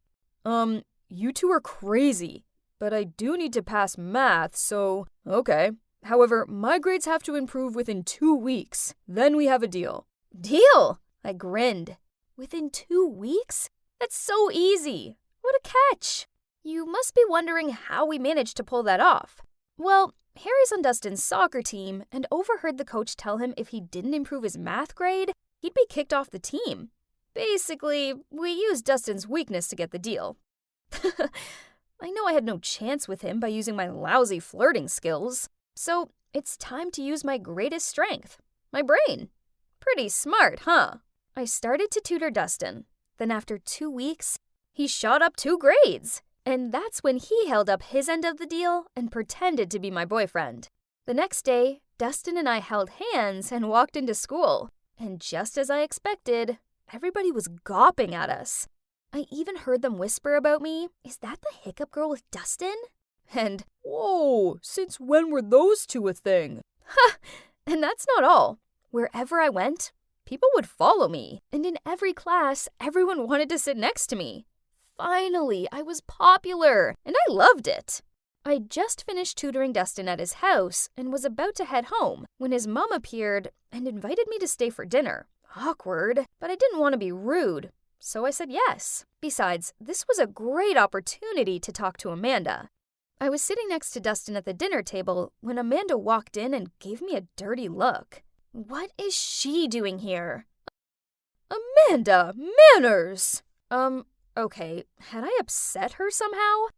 You two are crazy, but I do need to pass math, so... Okay. However, my grades have to improve within 2 weeks. Then we have a deal. Deal? I grinned. Within 2 weeks? That's so easy. What a catch. You must be wondering how we managed to pull that off. Well, Harry's on Dustin's soccer team and overheard the coach tell him if he didn't improve his math grade, he'd be kicked off the team. Basically, we used Dustin's weakness to get the deal. I know I had no chance with him by using my lousy flirting skills, so it's time to use my greatest strength, my brain. Pretty smart, huh? I started to tutor Dustin. Then after 2 weeks, he shot up 2 grades. And that's when he held up his end of the deal and pretended to be my boyfriend. The next day, Dustin and I held hands and walked into school. And just as I expected, everybody was gawping at us. I even heard them whisper about me, "Is that the hiccup girl with Dustin?" And, "Whoa, since when were those two a thing?" Ha! And that's not all. Wherever I went, people would follow me. And in every class, everyone wanted to sit next to me. Finally, I was popular, and I loved it. I just finished tutoring Dustin at his house and was about to head home when his mom appeared and invited me to stay for dinner. Awkward, but I didn't want to be rude, so I said yes. Besides, this was a great opportunity to talk to Amanda. I was sitting next to Dustin at the dinner table when Amanda walked in and gave me a dirty look. What is she doing here? Amanda, manners! Okay, had I upset her somehow?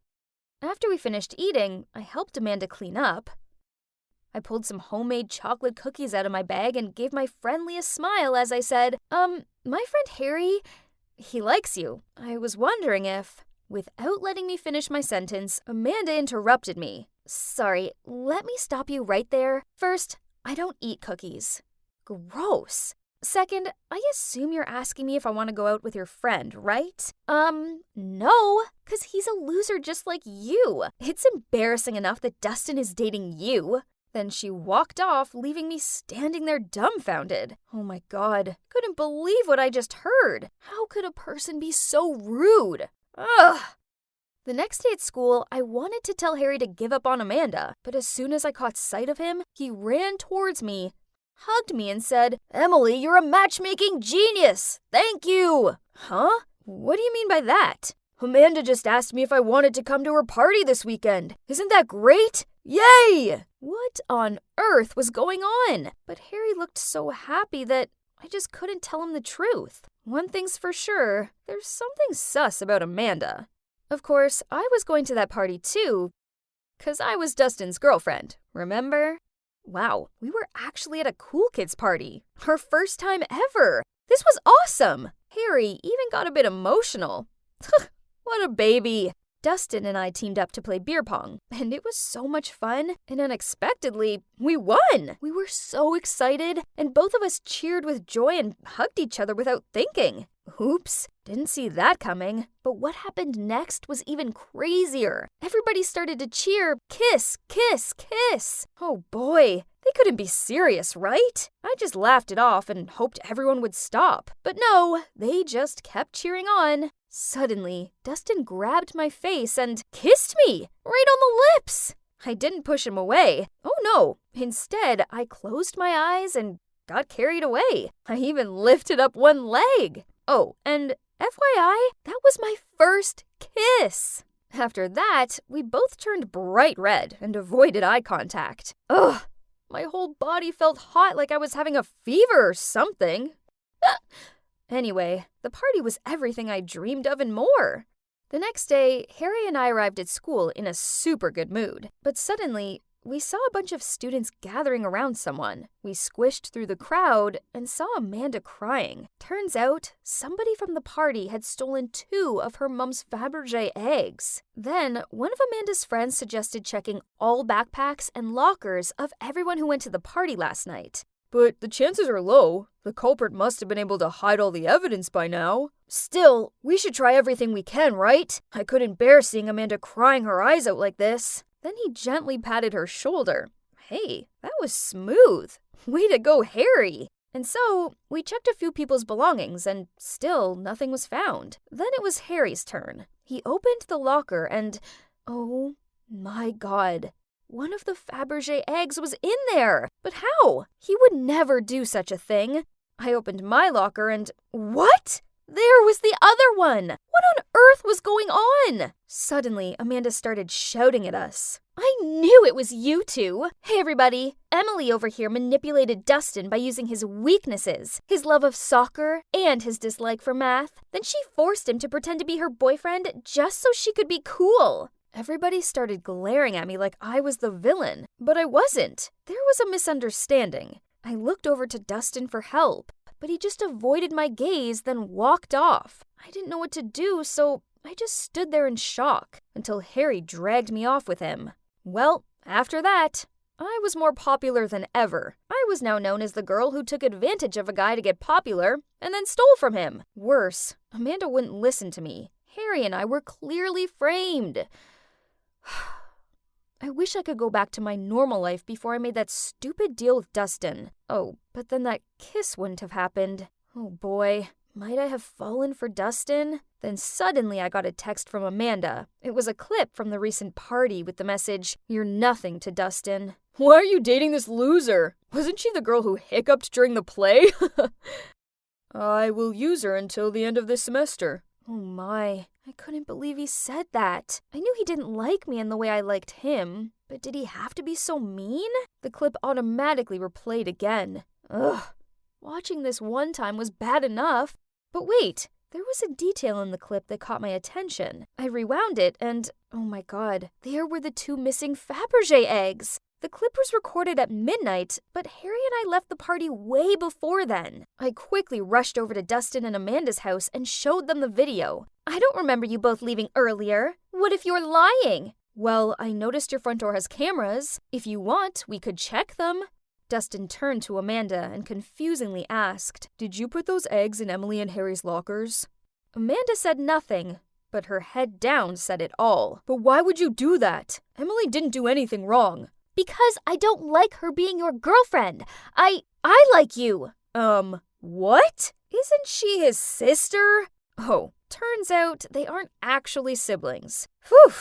After we finished eating, I helped Amanda clean up. I pulled some homemade chocolate cookies out of my bag and gave my friendliest smile as I said, my friend Harry, he likes you. I was wondering if... Without letting me finish my sentence, Amanda interrupted me. Sorry, let me stop you right there. First, I don't eat cookies. Gross. Second, I assume you're asking me if I want to go out with your friend, right? No, 'cause he's a loser just like you. It's embarrassing enough that Dustin is dating you. Then she walked off, leaving me standing there dumbfounded. Oh my God, couldn't believe what I just heard. How could a person be so rude? Ugh. The next day at school, I wanted to tell Harry to give up on Amanda, but as soon as I caught sight of him, he ran towards me, hugged me and said, "Emily, you're a matchmaking genius! Thank you!" Huh? What do you mean by that? Amanda just asked me if I wanted to come to her party this weekend. Isn't that great? Yay! What on earth was going on? But Harry looked so happy that I just couldn't tell him the truth. One thing's for sure, there's something sus about Amanda. Of course, I was going to that party too, 'cause I was Dustin's girlfriend, remember? Wow, we were actually at a cool kids party. Our first time ever. This was awesome. Harry even got a bit emotional. What a baby. Dustin and I teamed up to play beer pong, and it was so much fun, and unexpectedly, we won! We were so excited, and both of us cheered with joy and hugged each other without thinking. Oops, didn't see that coming. But what happened next was even crazier. Everybody started to cheer, kiss, kiss, kiss. Oh boy, they couldn't be serious, right? I just laughed it off and hoped everyone would stop. But no, they just kept cheering on. Suddenly, Dustin grabbed my face and kissed me right on the lips. I didn't push him away. Oh no, instead, I closed my eyes and got carried away. I even lifted up one leg. Oh, and FYI, that was my first kiss. After that, we both turned bright red and avoided eye contact. Ugh, my whole body felt hot like I was having a fever or something. Anyway, the party was everything I dreamed of and more. The next day, Harry and I arrived at school in a super good mood. But suddenly, we saw a bunch of students gathering around someone. We squished through the crowd and saw Amanda crying. Turns out, somebody from the party had stolen 2 of her mom's Fabergé eggs. Then, one of Amanda's friends suggested checking all backpacks and lockers of everyone who went to the party last night. But the chances are low. The culprit must have been able to hide all the evidence by now. Still, we should try everything we can, right? I couldn't bear seeing Amanda crying her eyes out like this. Then he gently patted her shoulder. Hey, that was smooth. Way to go, Harry. And so, we checked a few people's belongings and still nothing was found. Then it was Harry's turn. He opened the locker and, oh my God. One of the Fabergé eggs was in there. But how? He would never do such a thing. I opened my locker and what? There was the other one! What on earth was going on? Suddenly, Amanda started shouting at us. I knew it was you two! Hey everybody, Emily over here manipulated Dustin by using his weaknesses, his love of soccer and his dislike for math. Then she forced him to pretend to be her boyfriend just so she could be cool. Everybody started glaring at me like I was the villain, but I wasn't. There was a misunderstanding. I looked over to Dustin for help, but he just avoided my gaze, then walked off. I didn't know what to do, so I just stood there in shock until Harry dragged me off with him. Well, after that, I was more popular than ever. I was now known as the girl who took advantage of a guy to get popular and then stole from him. Worse, Amanda wouldn't listen to me. Harry and I were clearly framed. I wish I could go back to my normal life before I made that stupid deal with Dustin. Oh, but then that kiss wouldn't have happened. Oh boy, might I have fallen for Dustin? Then suddenly I got a text from Amanda. It was a clip from the recent party with the message, "You're nothing to Dustin." Why are you dating this loser? Wasn't she the girl who hiccuped during the play? I will use her until the end of this semester. Oh my, I couldn't believe he said that. I knew he didn't like me in the way I liked him, but did he have to be so mean? The clip automatically replayed again. Ugh, watching this one time was bad enough. But wait, there was a detail in the clip that caught my attention. I rewound it and, oh my God, there were the 2 missing Fabergé eggs. The clip was recorded at midnight, but Harry and I left the party way before then. I quickly rushed over to Dustin and Amanda's house and showed them the video. I don't remember you both leaving earlier. What if you're lying? Well, I noticed your front door has cameras. If you want, we could check them. Dustin turned to Amanda and confusingly asked, Did you put those eggs in Emily and Harry's lockers? Amanda said nothing, but her head down said it all. But why would you do that? Emily didn't do anything wrong. Because I don't like her being your girlfriend. I like you. What? Isn't she his sister? Oh, turns out they aren't actually siblings. Whew,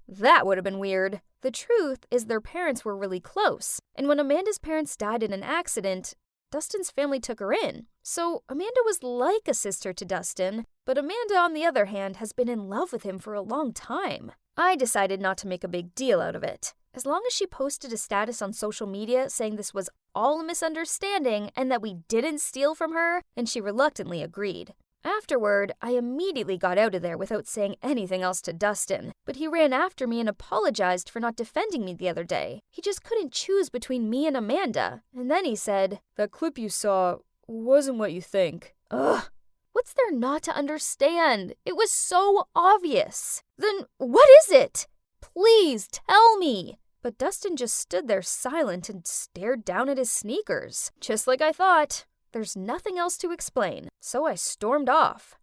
that would have been weird. The truth is their parents were really close, and when Amanda's parents died in an accident, Dustin's family took her in. So Amanda was like a sister to Dustin, but Amanda, on the other hand, has been in love with him for a long time. I decided not to make a big deal out of it. As long as she posted a status on social media saying this was all a misunderstanding and that we didn't steal from her, and she reluctantly agreed. Afterward, I immediately got out of there without saying anything else to Dustin, but he ran after me and apologized for not defending me the other day. He just couldn't choose between me and Amanda, and then he said, "That clip you saw wasn't what you think." Ugh, what's there not to understand? It was so obvious. Then what is it? Please tell me. But Dustin just stood there silent and stared down at his sneakers. Just like I thought. There's nothing else to explain, so I stormed off.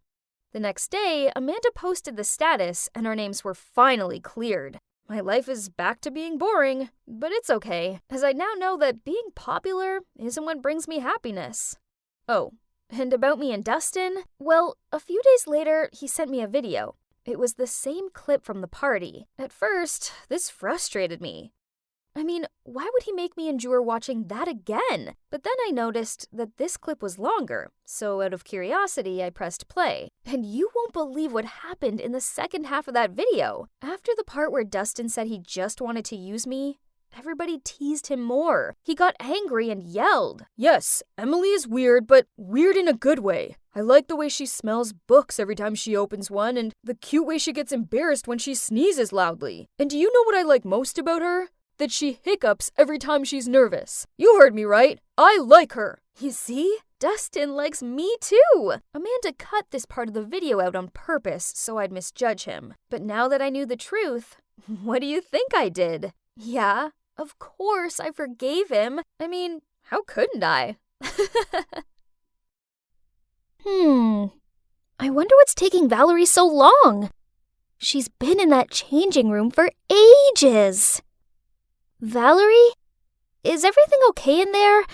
The next day, Amanda posted the status and our names were finally cleared. My life is back to being boring, but it's okay, as I now know that being popular isn't what brings me happiness. Oh, and about me and Dustin? Well, a few days later, he sent me a video. It was the same clip from the party. At first, this frustrated me. I mean, why would he make me endure watching that again? But then I noticed that this clip was longer, so out of curiosity, I pressed play. And you won't believe what happened in the second half of that video. After the part where Dustin said he just wanted to use me, everybody teased him more. He got angry and yelled. "Yes, Emily is weird, but weird in a good way. I like the way she smells books every time she opens one, and the cute way she gets embarrassed when she sneezes loudly. And do you know what I like most about her? That she hiccups every time she's nervous. You heard me right. I like her." You see? Dustin likes me too. Amanda cut this part of the video out on purpose so I'd misjudge him. But now that I knew the truth, what do you think I did? Yeah, of course I forgave him. I mean, how couldn't I? I wonder what's taking Valerie so long. She's been in that changing room for ages. Valerie? Is everything okay in there?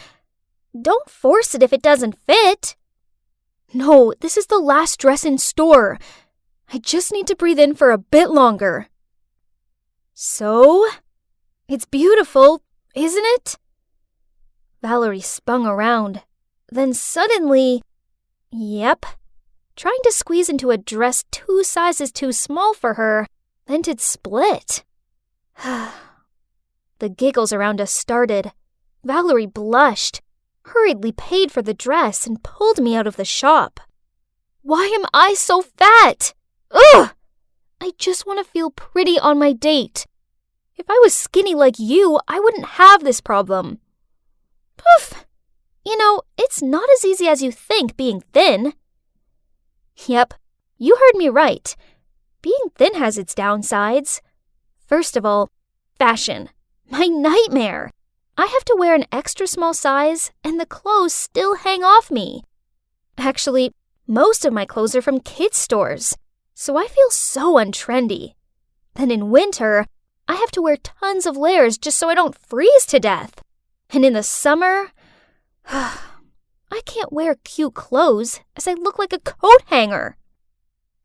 Don't force it if it doesn't fit. No, this is the last dress in store. I just need to breathe in for a bit longer. So? It's beautiful, isn't it? Valerie spun around. Then suddenly, yep, trying to squeeze into a dress 2 sizes too small for her, then it'd split. The giggles around us started. Valerie blushed, hurriedly paid for the dress, and pulled me out of the shop. Why am I so fat? Ugh! I just want to feel pretty on my date. If I was skinny like you, I wouldn't have this problem. Poof! You know, it's not as easy as you think being thin. Yep, you heard me right. Being thin has its downsides. First of all, fashion. My nightmare. I have to wear an extra small size, and the clothes still hang off me. Actually, most of my clothes are from kids' stores, so I feel so untrendy. Then in winter, I have to wear tons of layers just so I don't freeze to death. And in the summer, I can't wear cute clothes as I look like a coat hanger.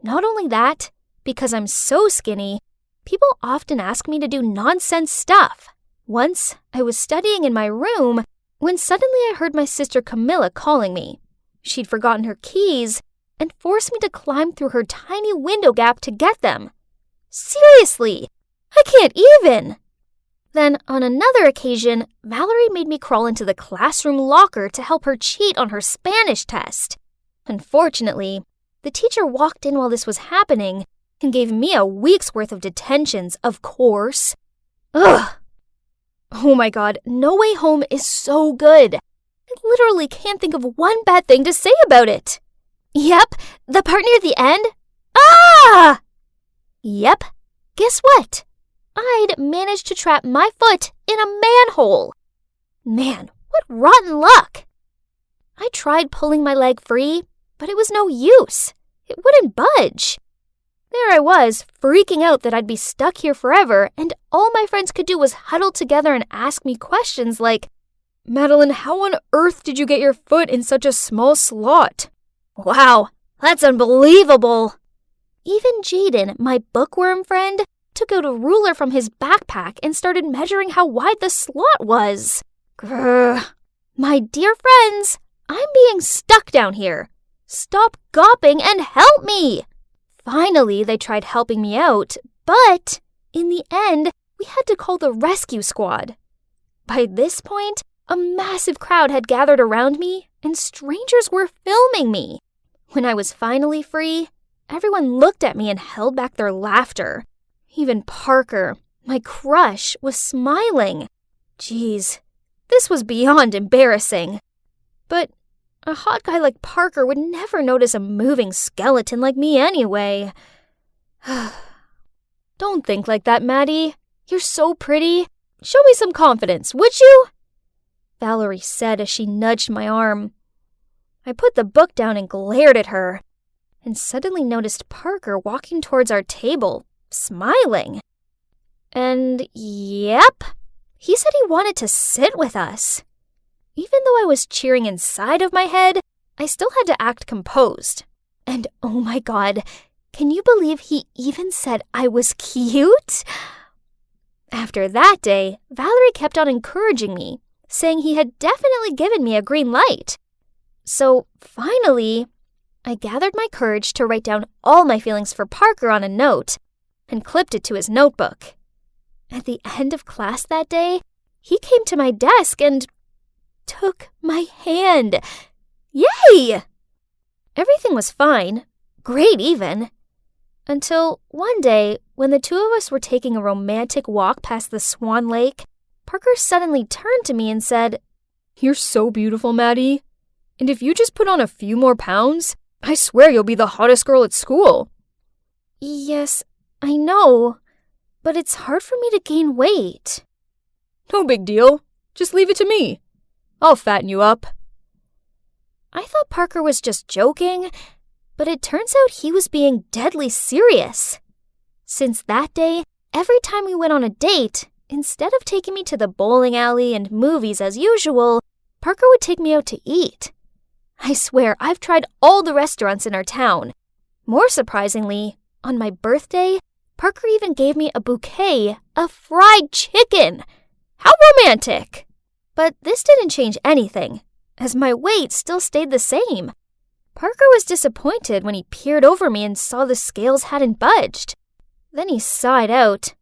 Not only that, because I'm so skinny, people often ask me to do nonsense stuff. Once, I was studying in my room when suddenly I heard my sister Camilla calling me. She'd forgotten her keys and forced me to climb through her tiny window gap to get them. Seriously, I can't even. Then, on another occasion, Valerie made me crawl into the classroom locker to help her cheat on her Spanish test. Unfortunately, the teacher walked in while this was happening and gave me a week's worth of detentions, of course. Ugh! Oh my god, No Way Home is so good. I literally can't think of one bad thing to say about it. Yep, the part near the end. Ah! Yep, guess what? I'd managed to trap my foot in a manhole. Man, what rotten luck. I tried pulling my leg free, but it was no use. It wouldn't budge. There I was, freaking out that I'd be stuck here forever, and all my friends could do was huddle together and ask me questions like, "Madeline, how on earth did you get your foot in such a small slot?" Wow, that's unbelievable. Even Jaden, my bookworm friend, took out a ruler from his backpack and started measuring how wide the slot was. Grr. My dear friends, I'm being stuck down here. Stop gawping and help me! Finally, they tried helping me out, but in the end, we had to call the rescue squad. By this point, a massive crowd had gathered around me, and strangers were filming me. When I was finally free, everyone looked at me and held back their laughter. Even Parker, my crush, was smiling. Geez, this was beyond embarrassing. But a hot guy like Parker would never notice a moving skeleton like me anyway. Don't think like that, Maddie. You're so pretty. Show me some confidence, would you? Valerie said as she nudged my arm. I put the book down and glared at her, and suddenly noticed Parker walking towards our table, smiling. And yep, he said he wanted to sit with us. Even though I was cheering inside of my head, I still had to act composed. And oh my God, can you believe he even said I was cute? After that day, Valerie kept on encouraging me, saying he had definitely given me a green light. So finally, I gathered my courage to write down all my feelings for Parker on a note and clipped it to his notebook. At the end of class that day, he came to my desk and took my hand. Yay! Everything was fine, great even, until one day when the two of us were taking a romantic walk past the Swan Lake, Parker suddenly turned to me and said, You're so beautiful, Maddie. And if you just put on a few more pounds, I swear you'll be the hottest girl at school. Yes, I know, but it's hard for me to gain weight. No big deal. Just leave it to me. I'll fatten you up. I thought Parker was just joking, but it turns out he was being deadly serious. Since that day, every time we went on a date, instead of taking me to the bowling alley and movies as usual, Parker would take me out to eat. I swear, I've tried all the restaurants in our town. More surprisingly, on my birthday, Parker even gave me a bouquet of fried chicken. How romantic! But this didn't change anything, as my weight still stayed the same. Parker was disappointed when he peered over me and saw the scales hadn't budged. Then he sighed out.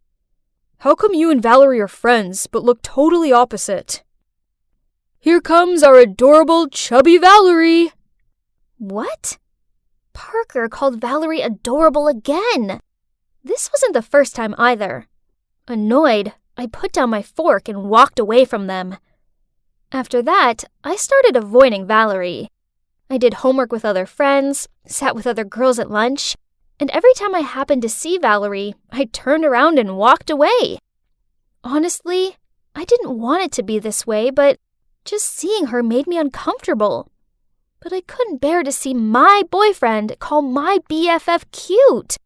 How come you and Valerie are friends, but look totally opposite? Here comes our adorable, chubby Valerie. What? Parker called Valerie adorable again. This wasn't the first time either. Annoyed, I put down my fork and walked away from them. After that, I started avoiding Valerie. I did homework with other friends, sat with other girls at lunch, and every time I happened to see Valerie, I turned around and walked away. Honestly, I didn't want it to be this way, but just seeing her made me uncomfortable. But I couldn't bear to see my boyfriend call my BFF cute,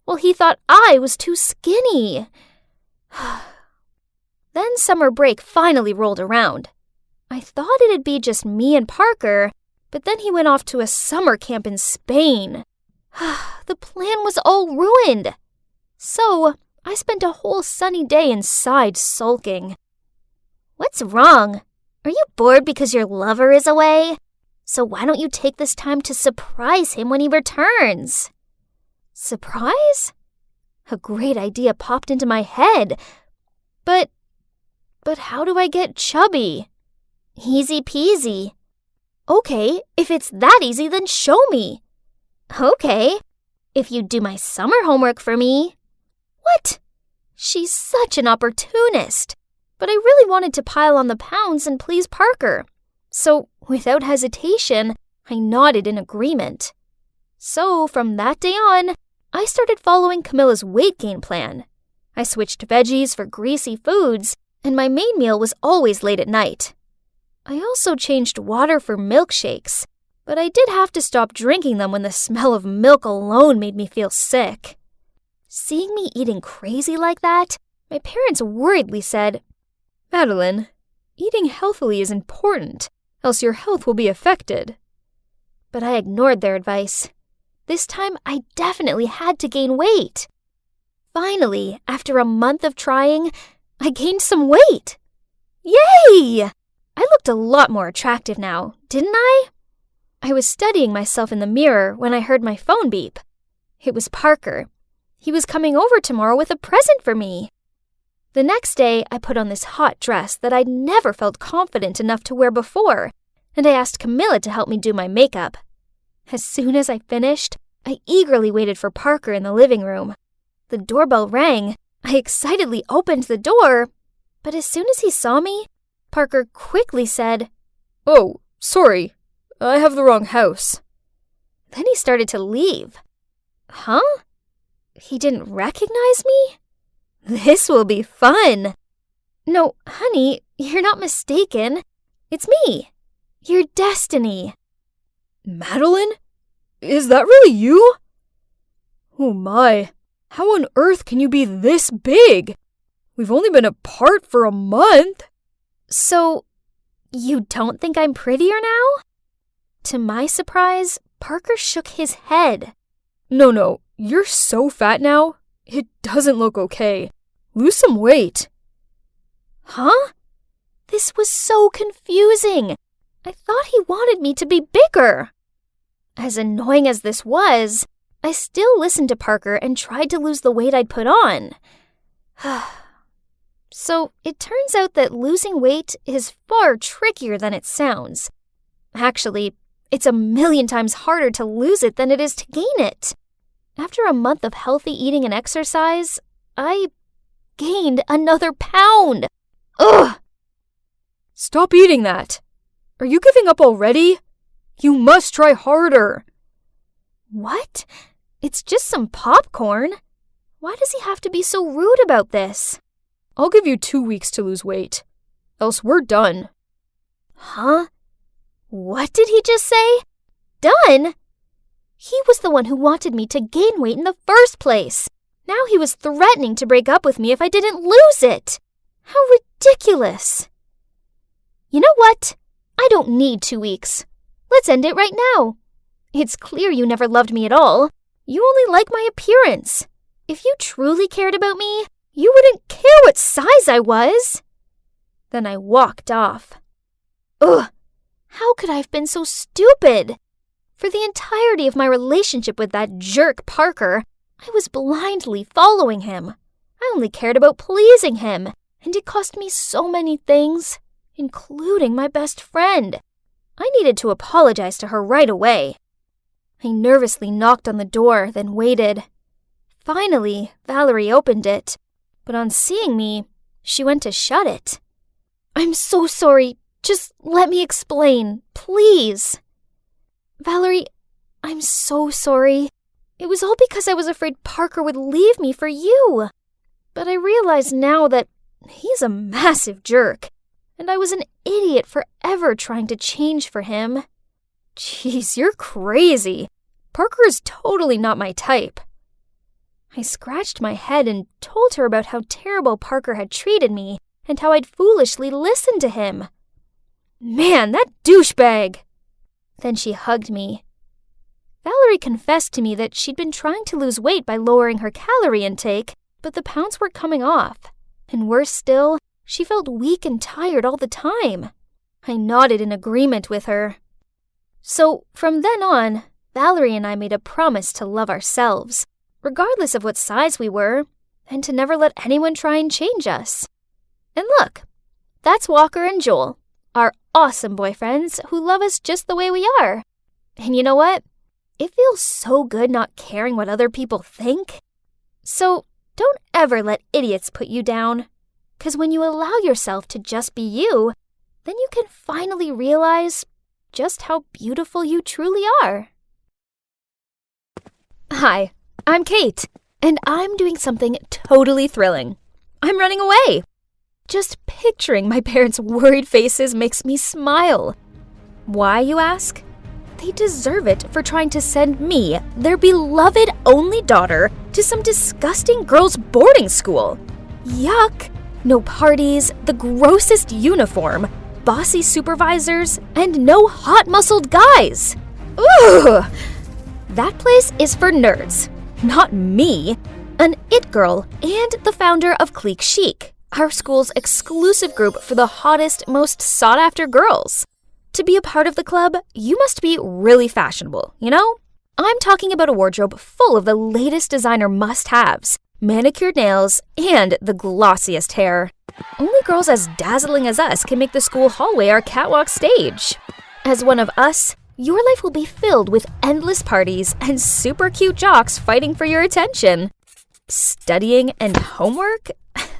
while he thought I was too skinny. Then summer break finally rolled around. I thought it'd be just me and Parker, but then he went off to a summer camp in Spain. The plan was all ruined. So I spent a whole sunny day inside sulking. What's wrong? Are you bored because your lover is away? So why don't you take this time to surprise him when he returns? Surprise? A great idea popped into my head. But how do I get chubby? Easy peasy. Okay, if it's that easy, then show me. Okay, if you do my summer homework for me. What? She's such an opportunist. But I really wanted to pile on the pounds and please Parker. So, without hesitation, I nodded in agreement. So, from that day on, I started following Camilla's weight gain plan. I switched veggies for greasy foods, and my main meal was always late at night. I also changed water for milkshakes, but I did have to stop drinking them when the smell of milk alone made me feel sick. Seeing me eating crazy like that, my parents worriedly said, Madeline, eating healthily is important, else your health will be affected. But I ignored their advice. This time, I definitely had to gain weight. Finally, after a month of trying, I gained some weight. Yay! I looked a lot more attractive now, didn't I? I was studying myself in the mirror when I heard my phone beep. It was Parker. He was coming over tomorrow with a present for me. The next day, I put on this hot dress that I'd never felt confident enough to wear before, and I asked Camilla to help me do my makeup. As soon as I finished, I eagerly waited for Parker in the living room. The doorbell rang. I excitedly opened the door, but as soon as he saw me, Parker quickly said, "Oh, sorry. I have the wrong house." Then he started to leave. Huh? He didn't recognize me? This will be fun. No, honey, you're not mistaken. It's me, your destiny. Madeline? Is that really you? Oh my, how on earth can you be this big? We've only been apart for a month. So, you don't think I'm prettier now? To my surprise, Parker shook his head. No, you're so fat now. It doesn't look okay. Lose some weight. Huh? This was so confusing. I thought he wanted me to be bigger. As annoying as this was, I still listened to Parker and tried to lose the weight I'd put on. So it turns out that losing weight is far trickier than it sounds. Actually, it's 1,000,000 times harder to lose it than it is to gain it. After a month of healthy eating and exercise, I gained another pound. Ugh! Stop eating that. Are you giving up already? You must try harder. What? It's just some popcorn. Why does he have to be so rude about this? I'll give you 2 weeks to lose weight. Else we're done. Huh? What did he just say? Done? He was the one who wanted me to gain weight in the first place. Now he was threatening to break up with me if I didn't lose it. How ridiculous. You know what? I don't need 2 weeks. Let's end it right now. It's clear you never loved me at all. You only like my appearance. If you truly cared about me, you wouldn't care what size I was. Then I walked off. Ugh! How could I have been so stupid? For the entirety of my relationship with that jerk Parker, I was blindly following him. I only cared about pleasing him, and it cost me so many things, including my best friend. I needed to apologize to her right away. I nervously knocked on the door, then waited. Finally, Valerie opened it, but on seeing me, she went to shut it. I'm so sorry. Just let me explain, please. Valerie, I'm so sorry. It was all because I was afraid Parker would leave me for you. But I realize now that he's a massive jerk, and I was an idiot for ever trying to change for him. Jeez, you're crazy. Parker is totally not my type. I scratched my head and told her about how terrible Parker had treated me and how I'd foolishly listened to him. Man, that douchebag! Then she hugged me. Valerie confessed to me that she'd been trying to lose weight by lowering her calorie intake, but the pounds weren't coming off. And worse still, she felt weak and tired all the time. I nodded in agreement with her. So, from then on, Valerie and I made a promise to love ourselves, regardless of what size we were, and to never let anyone try and change us. And look, that's Walker and Joel, our awesome boyfriends who love us just the way we are. And you know what? It feels so good not caring what other people think. So don't ever let idiots put you down. 'Cause when you allow yourself to just be you, then you can finally realize just how beautiful you truly are. Hi, I'm Kate, and I'm doing something totally thrilling. I'm running away. Just picturing my parents' worried faces makes me smile. Why, you ask? They deserve it for trying to send me, their beloved only daughter, to some disgusting girls' boarding school. Yuck! No parties, the grossest uniform, bossy supervisors, and no hot-muscled guys. Ugh! That place is for nerds, not me, an it girl and the founder of Clique Chic, our school's exclusive group for the hottest, most sought-after girls. To be a part of the club, you must be really fashionable, you know? I'm talking about a wardrobe full of the latest designer must-haves, manicured nails, and the glossiest hair. Only girls as dazzling as us can make the school hallway our catwalk stage. As one of us, your life will be filled with endless parties and super cute jocks fighting for your attention. Studying and homework?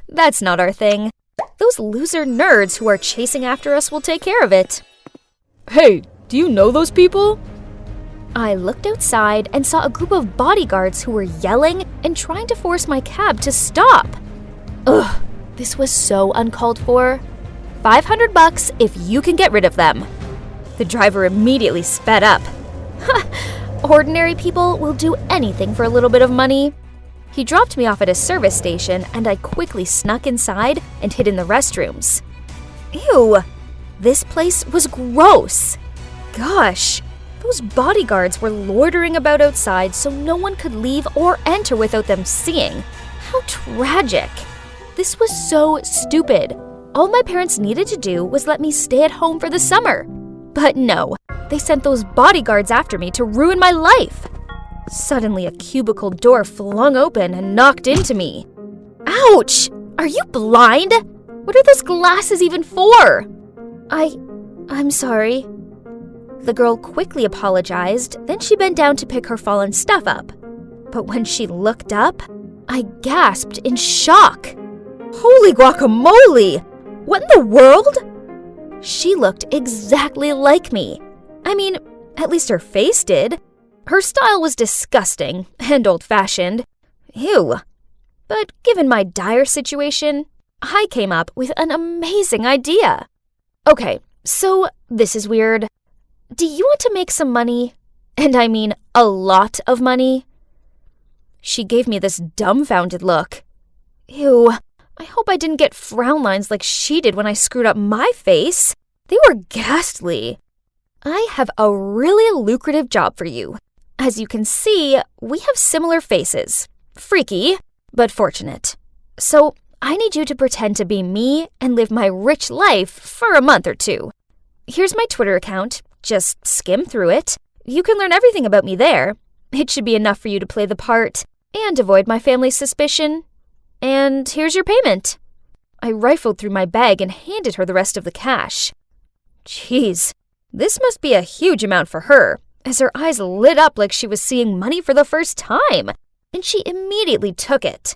That's not our thing. Those loser nerds who are chasing after us will take care of it. Hey, do you know those people? I looked outside and saw a group of bodyguards who were yelling and trying to force my cab to stop. Ugh, this was so uncalled for. $500 if you can get rid of them. The driver immediately sped up. Ordinary people will do anything for a little bit of money. He dropped me off at a service station and I quickly snuck inside and hid in the restrooms. Ew, this place was gross. Gosh, those bodyguards were loitering about outside so no one could leave or enter without them seeing. How tragic. This was so stupid. All my parents needed to do was let me stay at home for the summer. But no, they sent those bodyguards after me to ruin my life. Suddenly, a cubicle door flung open and knocked into me. Ouch! Are you blind? What are those glasses even for? I'm sorry. The girl quickly apologized, then she bent down to pick her fallen stuff up. But when she looked up, I gasped in shock. Holy guacamole! What in the world? She looked exactly like me. I mean, at least her face did. Her style was disgusting and old-fashioned. Ew. But given my dire situation, I came up with an amazing idea. Okay, so this is weird. Do you want to make some money? And I mean a lot of money? She gave me this dumbfounded look. Ew, I hope I didn't get frown lines like she did when I screwed up my face. They were ghastly. I have a really lucrative job for you. As you can see, we have similar faces. Freaky, but fortunate. So I need you to pretend to be me and live my rich life for a month or two. Here's my Twitter account. Just skim through it. You can learn everything about me there. It should be enough for you to play the part and avoid my family's suspicion. And here's your payment. I rifled through my bag and handed her the rest of the cash. Jeez, this must be a huge amount for her, as her eyes lit up like she was seeing money for the first time, and she immediately took it.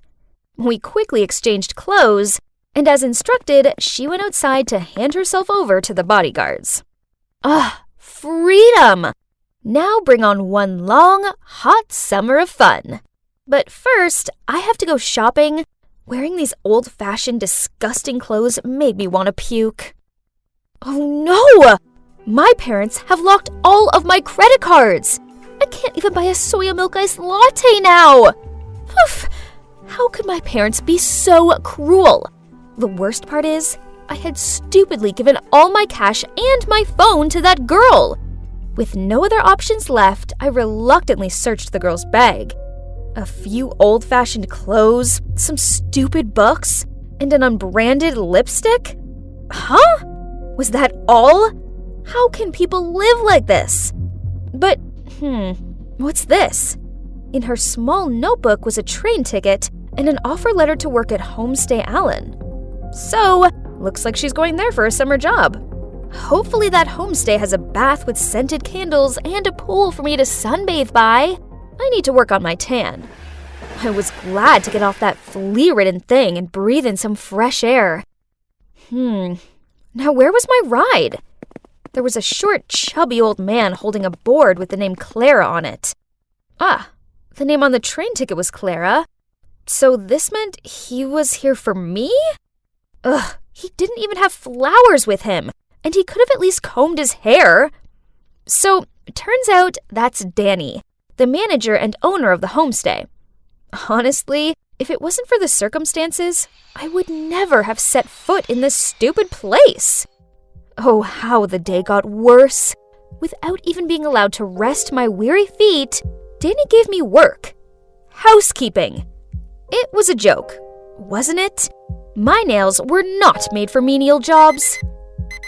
We quickly exchanged clothes, and as instructed, she went outside to hand herself over to the bodyguards. Freedom! Now bring on one long, hot summer of fun. But first, I have to go shopping. Wearing these old-fashioned, disgusting clothes made me want to puke. Oh no! My parents have locked all of my credit cards. I can't even buy a soya milk iced latte now. Oof! How could my parents be so cruel? The worst part is, I had stupidly given all my cash and my phone to that girl. With no other options left, I reluctantly searched the girl's bag. A few old-fashioned clothes, some stupid books, and an unbranded lipstick? Huh? Was that all? How can people live like this? But, what's this? In her small notebook was a train ticket and an offer letter to work at Homestay Allen. So, looks like she's going there for a summer job. Hopefully that homestay has a bath with scented candles and a pool for me to sunbathe by. I need to work on my tan. I was glad to get off that flea-ridden thing and breathe in some fresh air. Now where was my ride? There was a short, chubby old man holding a board with the name Clara on it. The name on the train ticket was Clara. So this meant he was here for me? He didn't even have flowers with him, and he could have at least combed his hair. So, turns out that's Danny, the manager and owner of the homestay. Honestly, if it wasn't for the circumstances, I would never have set foot in this stupid place. Oh, how the day got worse. Without even being allowed to rest my weary feet, Danny gave me work. Housekeeping. It was a joke, wasn't it? My nails were not made for menial jobs.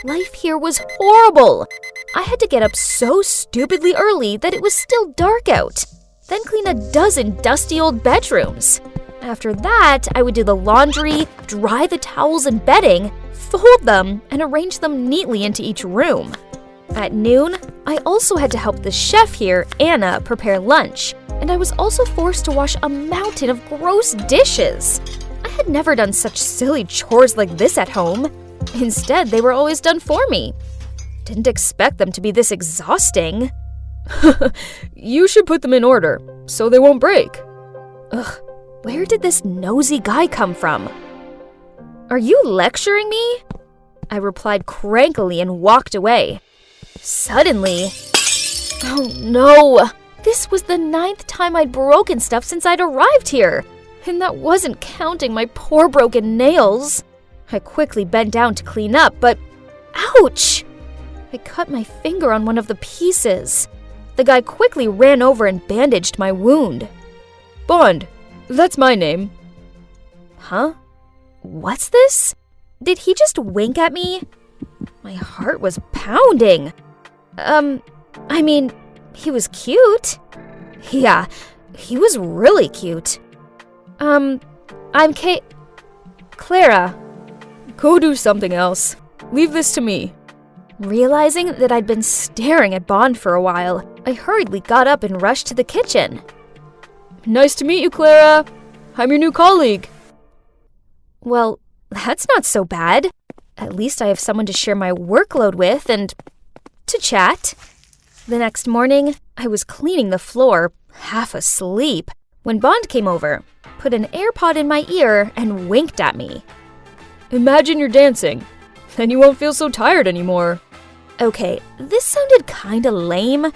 Life here was horrible. I had to get up so stupidly early that it was still dark out, then clean a dozen dusty old bedrooms. After that, I would do the laundry, dry the towels and bedding, fold them, and arrange them neatly into each room. At noon, I also had to help the chef here, Anna, prepare lunch, and I was also forced to wash a mountain of gross dishes. I had never done such silly chores like this at home. Instead, they were always done for me. Didn't expect them to be this exhausting. You should put them in order, so they won't break. Ugh, where did this nosy guy come from? Are you lecturing me? I replied crankily and walked away. Suddenly, oh no! This was the 9th time I'd broken stuff since I'd arrived here, and that wasn't counting my poor broken nails. I quickly bent down to clean up, but ouch! I cut my finger on one of the pieces. The guy quickly ran over and bandaged my wound. Bond, that's my name. Huh? What's this? Did he just wink at me? My heart was pounding. He was cute. Yeah, he was really cute. I'm Clara. Go do something else. Leave this to me. Realizing that I'd been staring at Bond for a while, I hurriedly got up and rushed to the kitchen. Nice to meet you, Clara. I'm your new colleague. Well, that's not so bad. At least I have someone to share my workload with and to chat. The next morning, I was cleaning the floor, half asleep, when Bond came over, put an AirPod in my ear, and winked at me. Imagine you're dancing. Then you won't feel so tired anymore. Okay, this sounded kinda lame,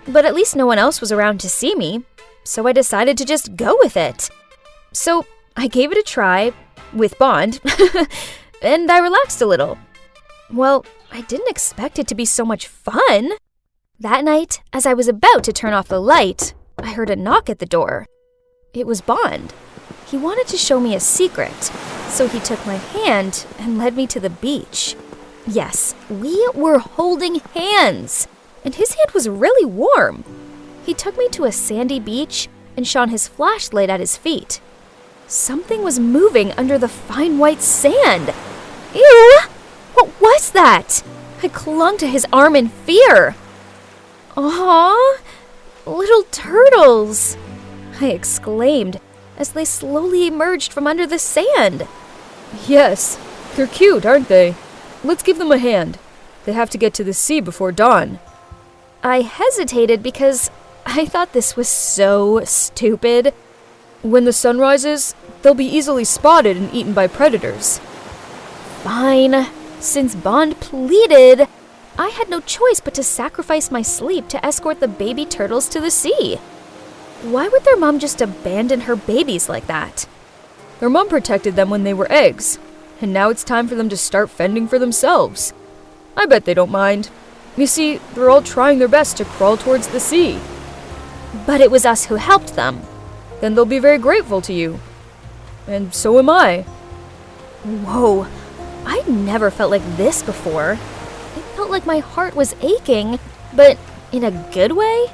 but at least no one else was around to see me, so I decided to just go with it. So I gave it a try, with Bond, and I relaxed a little. Well, I didn't expect it to be so much fun. That night, as I was about to turn off the light, I heard a knock at the door. It was Bond. He wanted to show me a secret, so he took my hand and led me to the beach. Yes, we were holding hands, and his hand was really warm. He took me to a sandy beach and shone his flashlight at his feet. Something was moving under the fine white sand. Ew! What was that? I clung to his arm in fear. Aw, little turtles! I exclaimed as they slowly emerged from under the sand. Yes, they're cute, aren't they? Let's give them a hand. They have to get to the sea before dawn. I hesitated because I thought this was so stupid. When the sun rises, they'll be easily spotted and eaten by predators. Fine. Since Bond pleaded, I had no choice but to sacrifice my sleep to escort the baby turtles to the sea. Why would their mom just abandon her babies like that? Their mom protected them when they were eggs, and now it's time for them to start fending for themselves. I bet they don't mind. You see, they're all trying their best to crawl towards the sea. But it was us who helped them. Then they'll be very grateful to you. And so am I. Whoa, I'd never felt like this before. It felt like my heart was aching, but in a good way?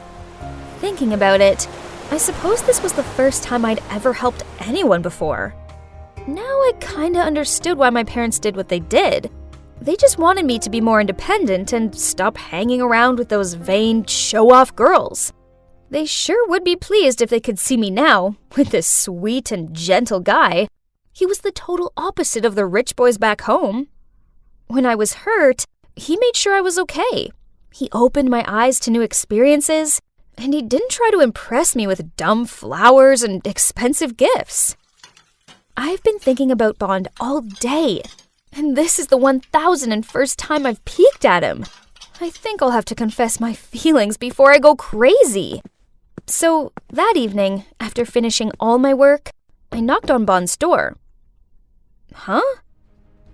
Thinking about it, I suppose this was the first time I'd ever helped anyone before. Now I kinda understood why my parents did what they did. They just wanted me to be more independent and stop hanging around with those vain, show-off girls. They sure would be pleased if they could see me now, with this sweet and gentle guy. He was the total opposite of the rich boys back home. When I was hurt, he made sure I was okay. He opened my eyes to new experiences, and he didn't try to impress me with dumb flowers and expensive gifts. I've been thinking about Bond all day, and this is the 1001st time I've peeked at him. I think I'll have to confess my feelings before I go crazy. So that evening, after finishing all my work, I knocked on Bond's door. Huh?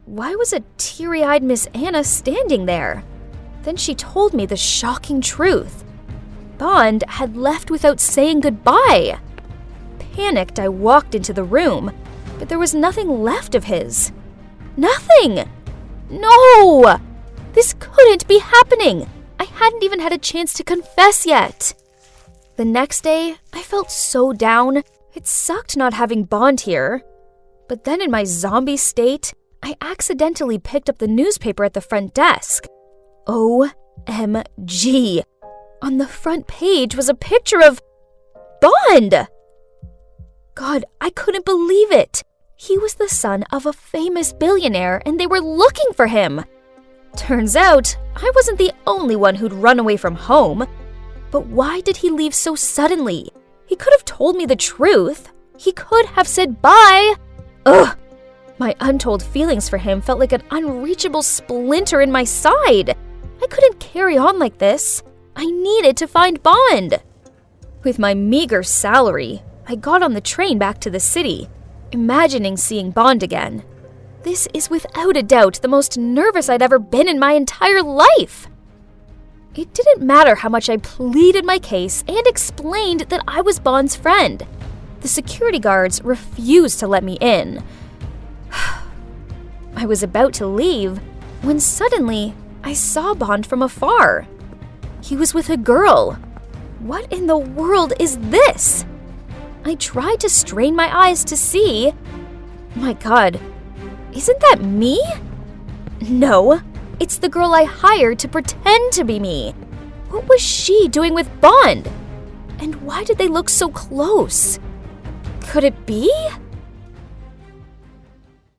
Why was a teary-eyed Miss Anna standing there? Then she told me the shocking truth. Bond had left without saying goodbye. Panicked, I walked into the room. but there was nothing left of his. Nothing! No! This couldn't be happening! I hadn't even had a chance to confess yet. The next day, I felt so down. It sucked not having Bond here. But then in my zombie state, I accidentally picked up the newspaper at the front desk. OMG! On the front page was a picture of Bond! God, I couldn't believe it. He was the son of a famous billionaire and they were looking for him. Turns out, I wasn't the only one who'd run away from home. But why did he leave so suddenly? He could have told me the truth. He could have said bye. Ugh! My untold feelings for him felt like an unreachable splinter in my side. I couldn't carry on like this. I needed to find Bond. With my meager salary, I got on the train back to the city, imagining seeing Bond again. This is without a doubt the most nervous I'd ever been in my entire life. It didn't matter how much I pleaded my case and explained that I was Bond's friend. The security guards refused to let me in. I was about to leave when suddenly I saw Bond from afar. He was with a girl. What in the world is this? I tried to strain my eyes to see. My God, isn't that me? No, it's the girl I hired to pretend to be me. What was she doing with Bond? And why did they look so close? Could it be?